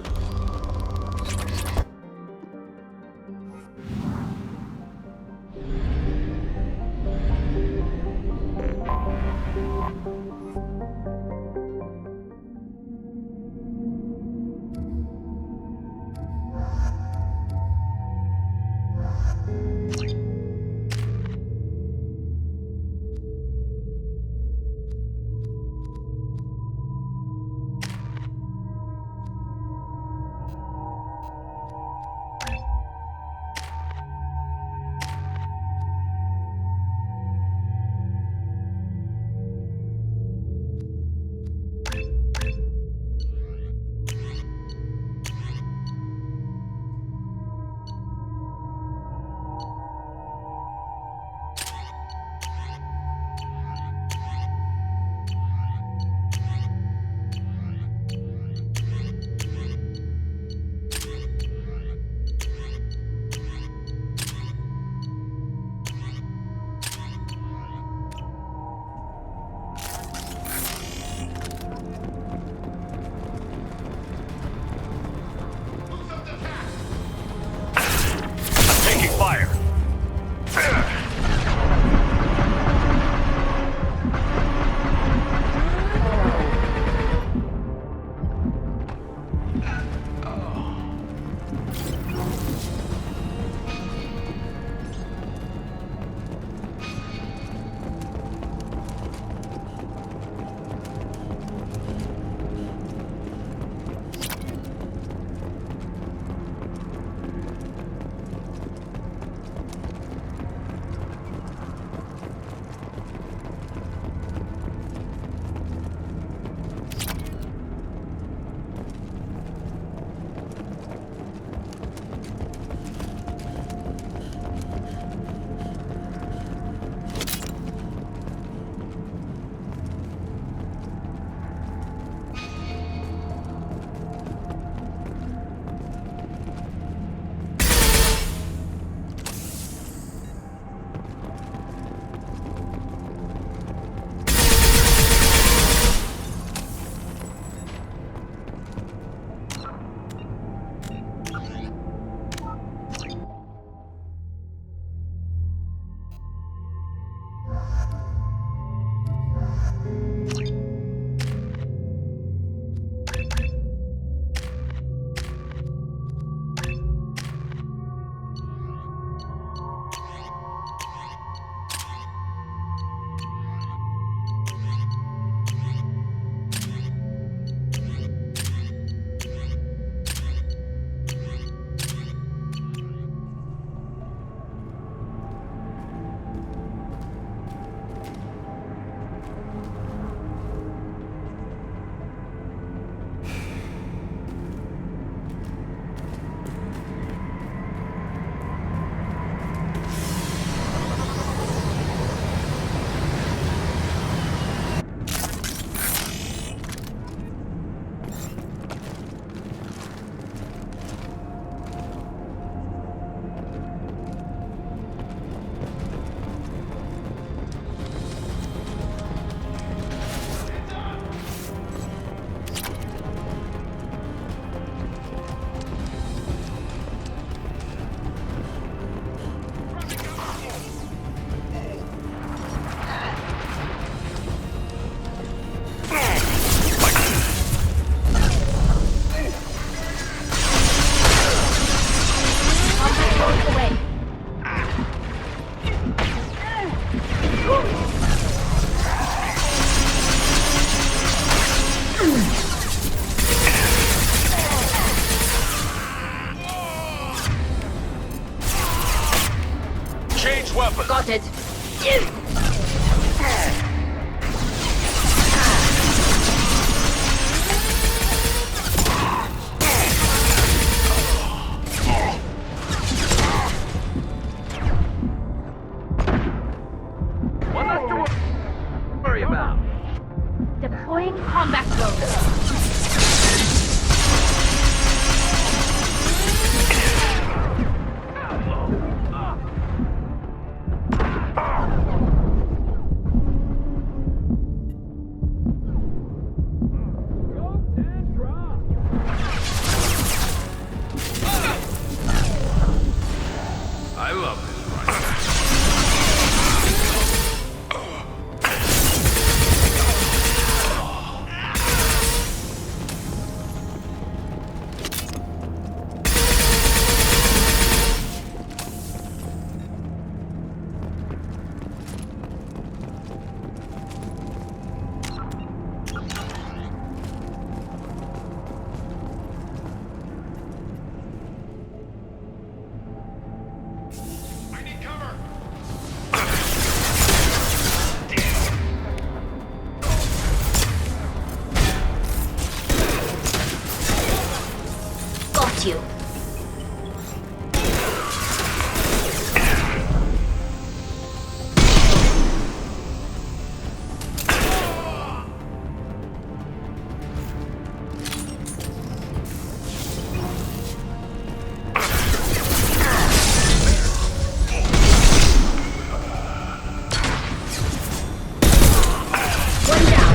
Spotted. One less to worry about. Deploying combat mode. I love this rifle. Got you. One down.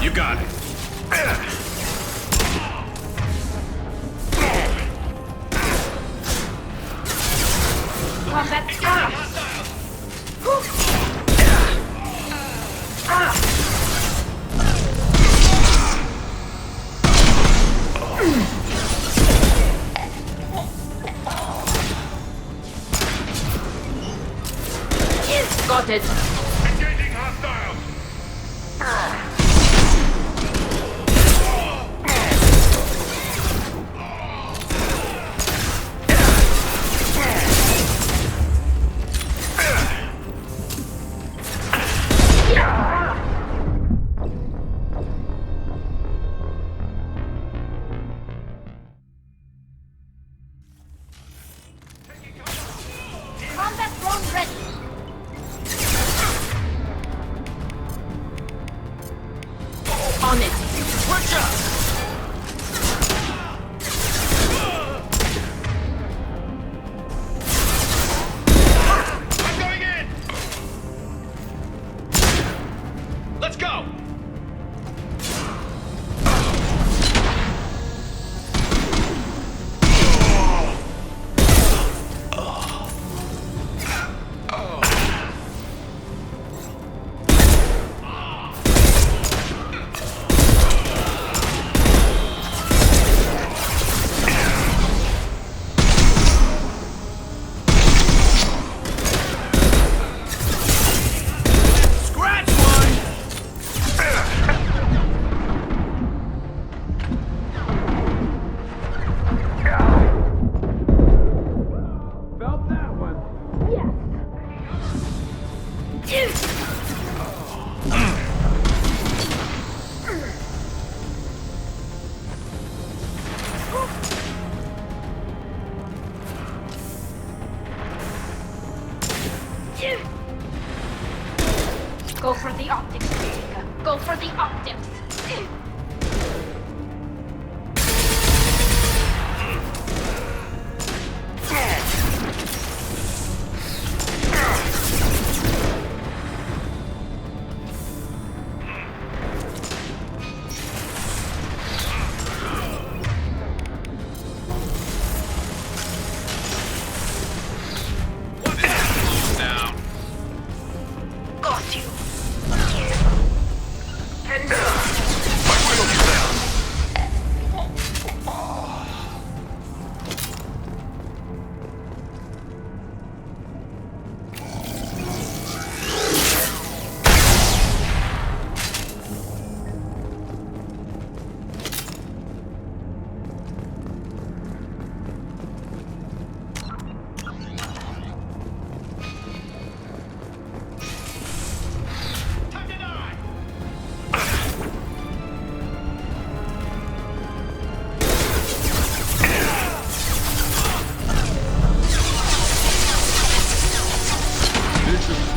You got it. Combat. Got it. Engaging hostiles. Combat drone ready. On it. Watch out! I'm going in! Let's go! Scratch one! Felt that one. Go for the optics, Jessica. Go for the optics.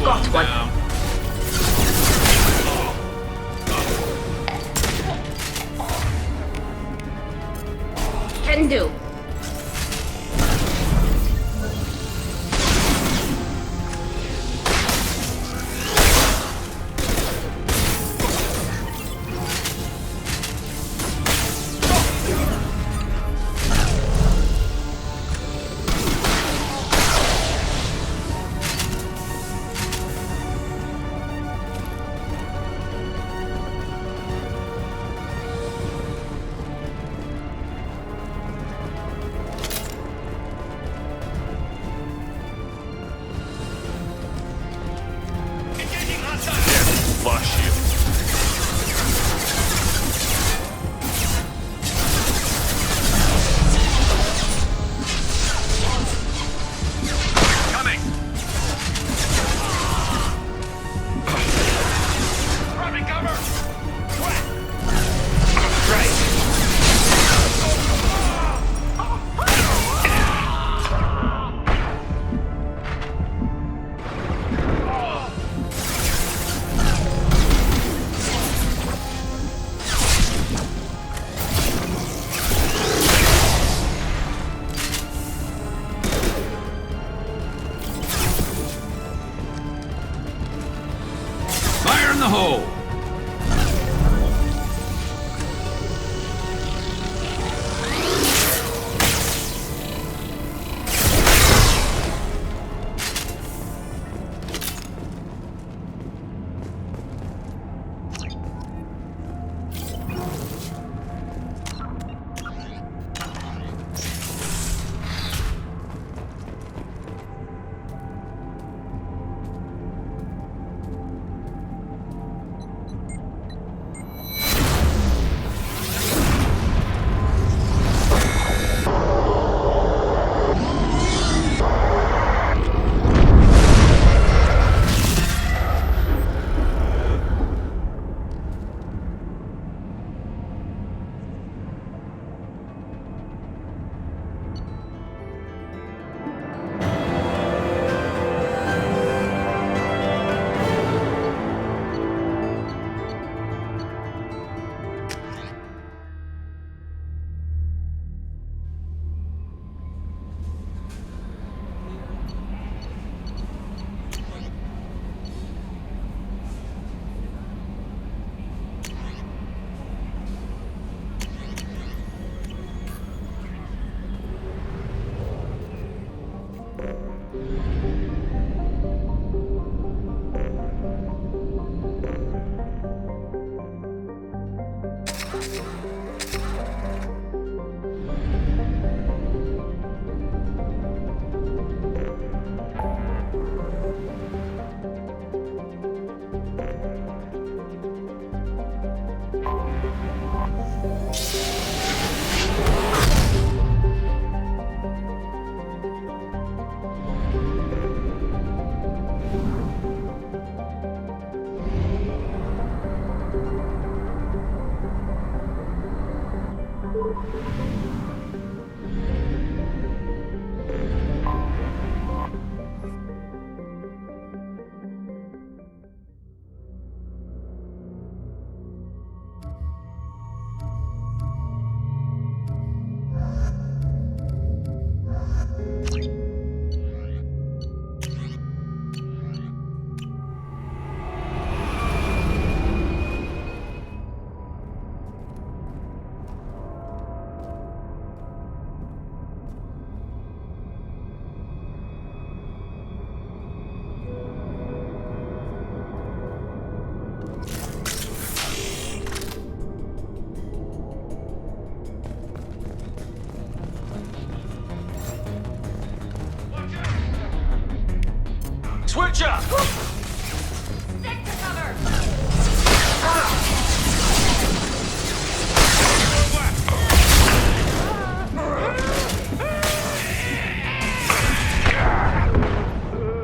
Got one. Can do. Flush you. Coming! Grabbing cover! Fire in the hole! Switch up! Stick to cover!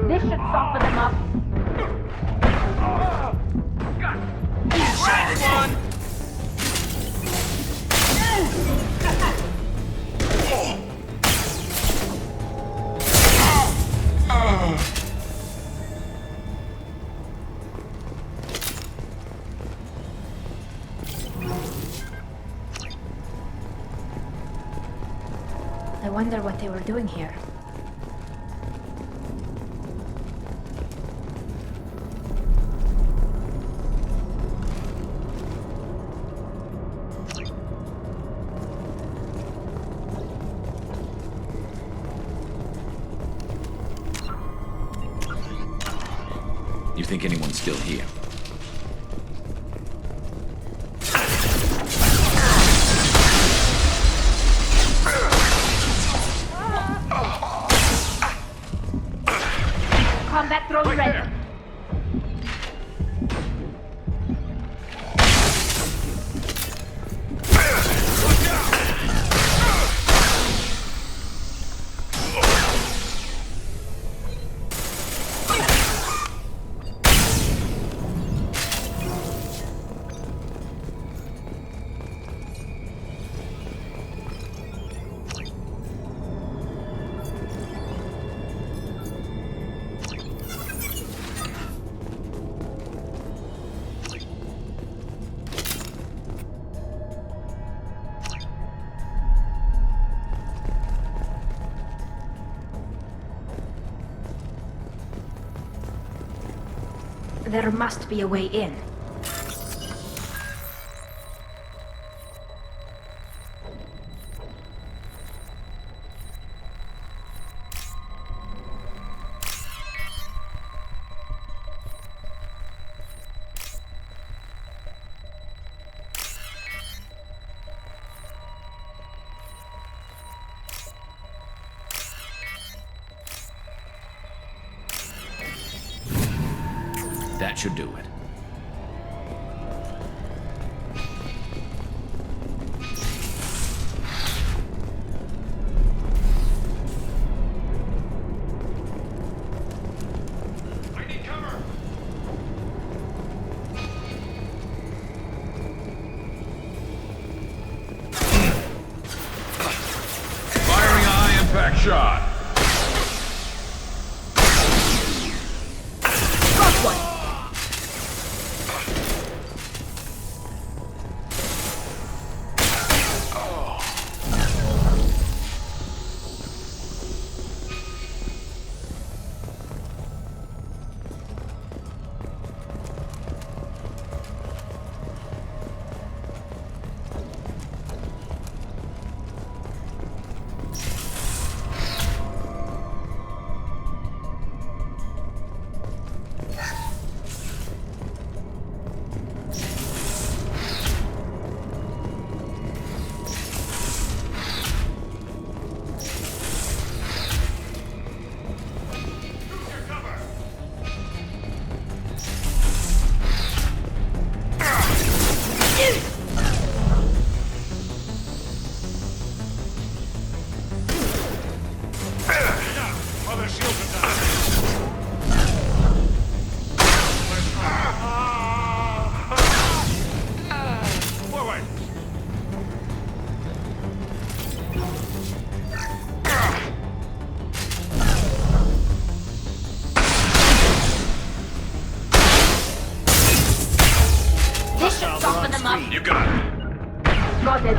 This should soften them up. One! wonder what they were doing here. You think anyone's still here? Combat drone ready. There must be a way in. That should do it. Firing a high-impact shot. Got one! You got it. Got it.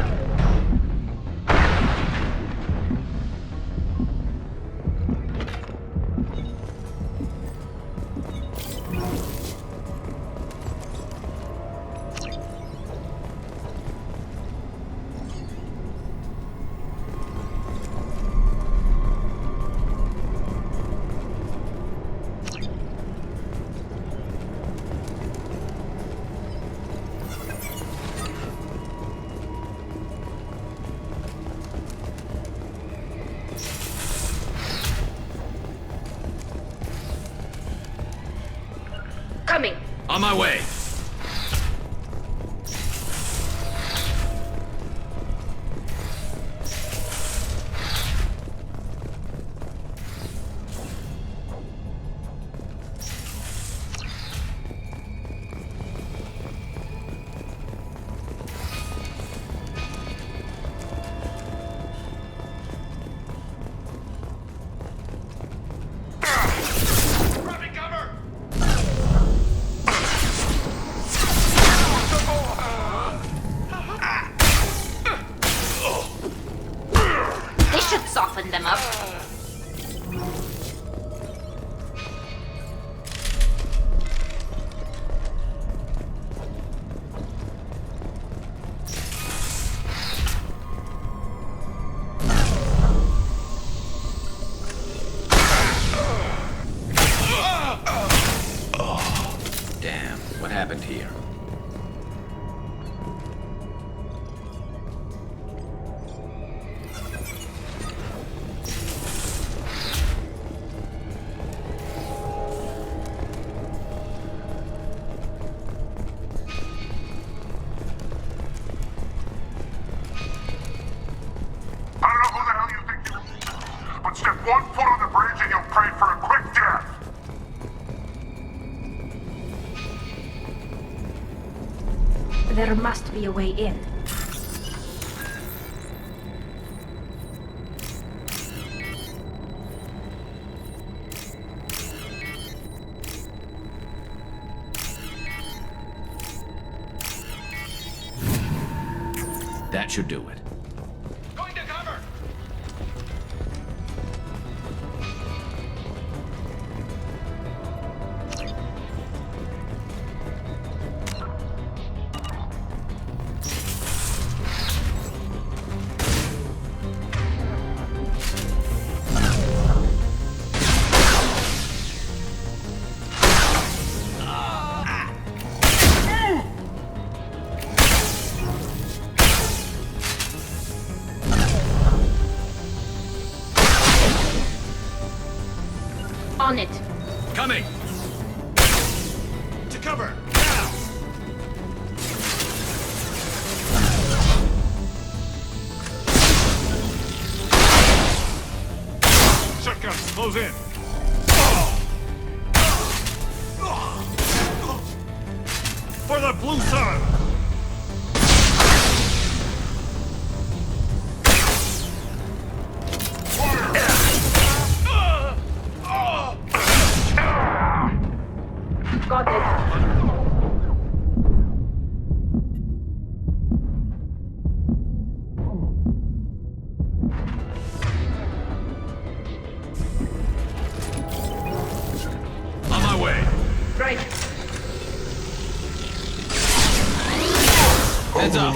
Coming. On my way. around here. One foot on the bridge and you'll pray for a quick death! There must be a way in. That should do it. Going to cover! On it. Coming! To cover! Now! Shotguns, close in! For the blue sun! Got it. On my way. Right. Heads up.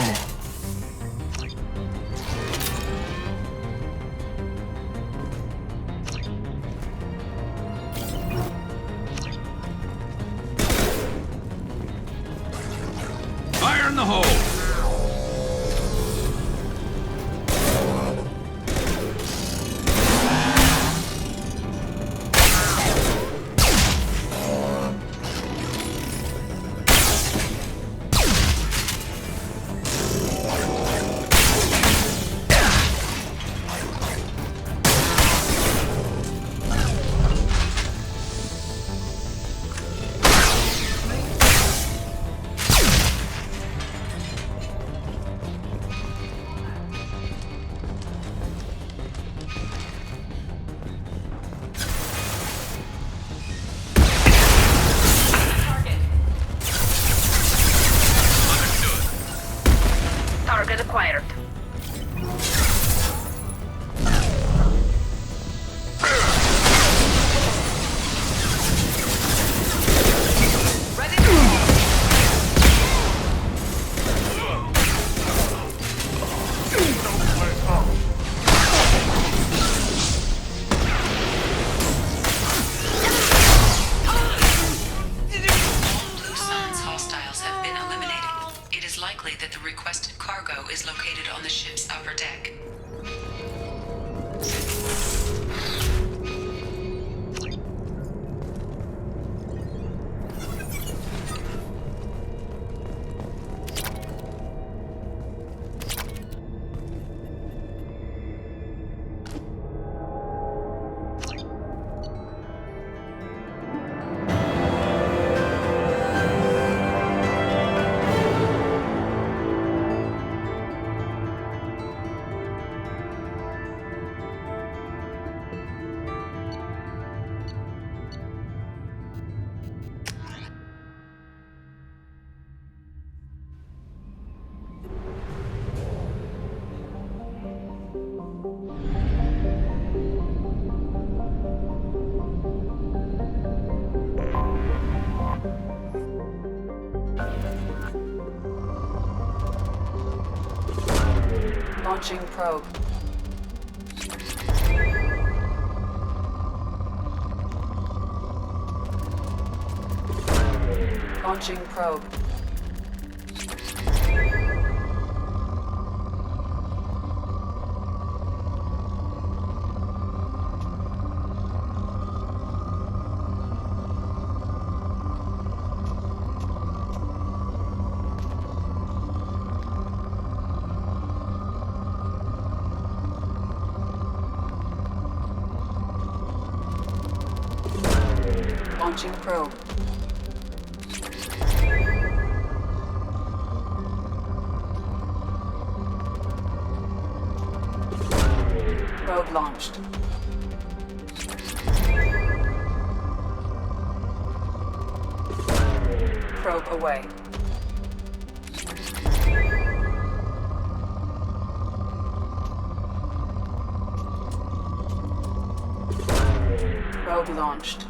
Fire in the hole! Target acquired. Blue Sun's hostiles have been eliminated. It is likely that the requested cargo is located on the ship's upper deck. Launching probe. Launching probe. Launching probe. Probe launched. Probe away. Probe launched.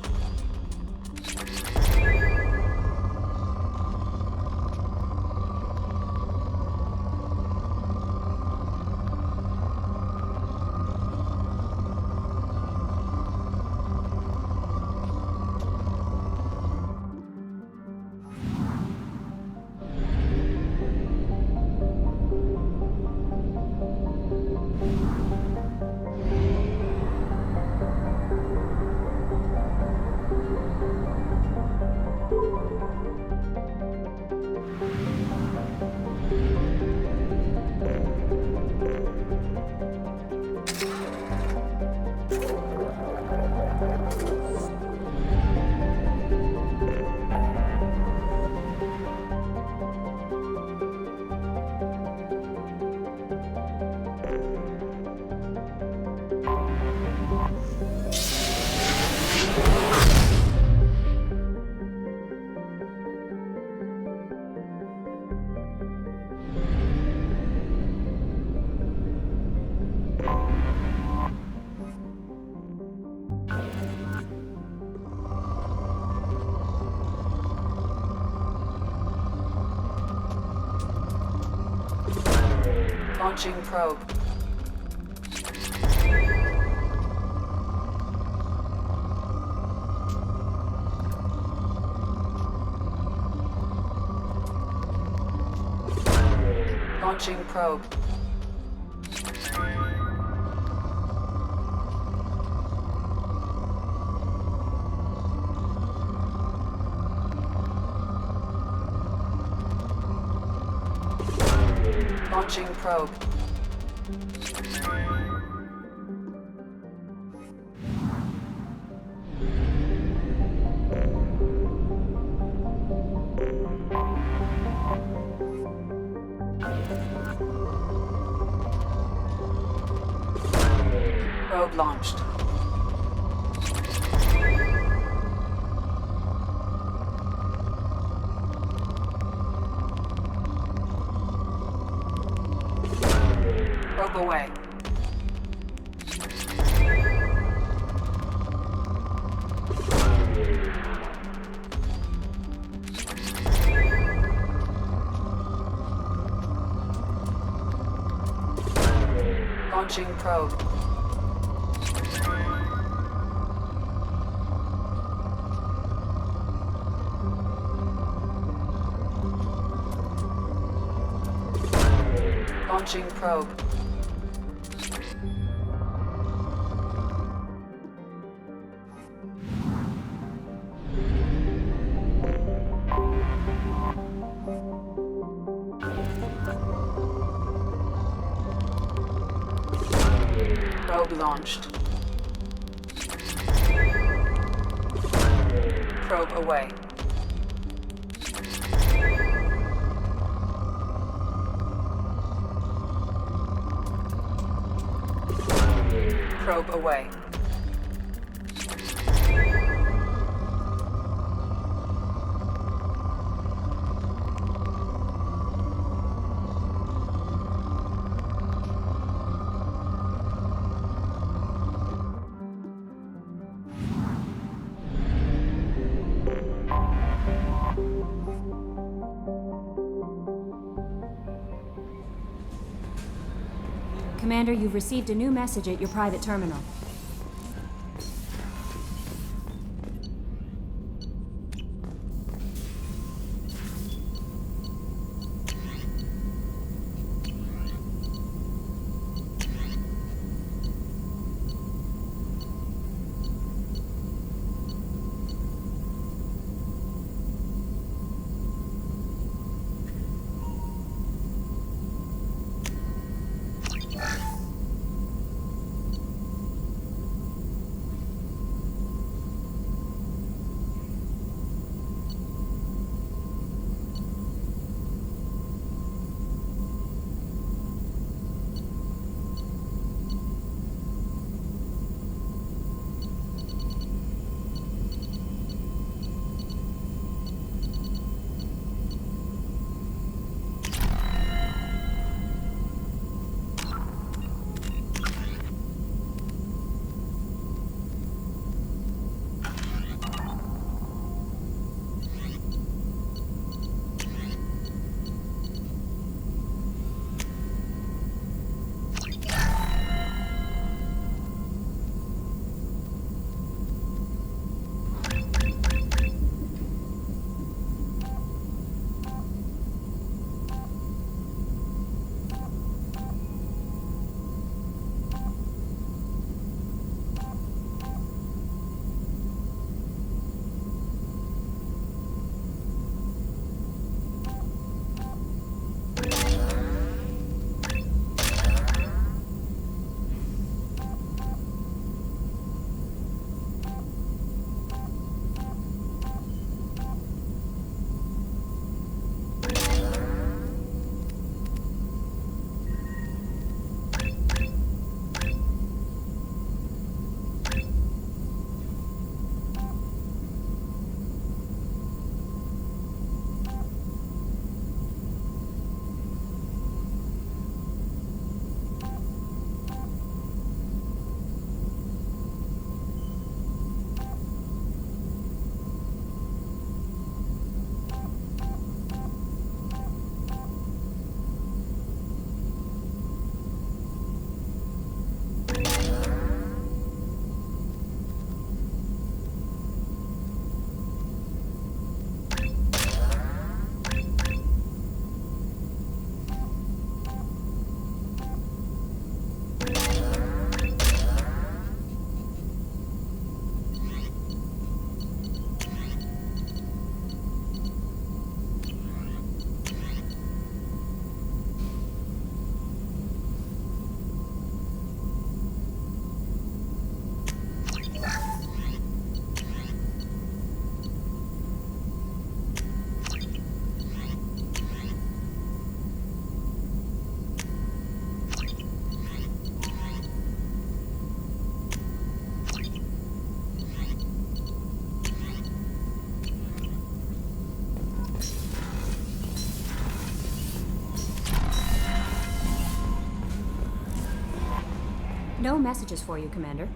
Launching probe. Launching probe. Launching probe. Probe launched. Probe away. Launching probe. Launching probe. Probe launched. Probe away. Probe away. Commander, you've received a new message at your private terminal. no messages for you, Commander.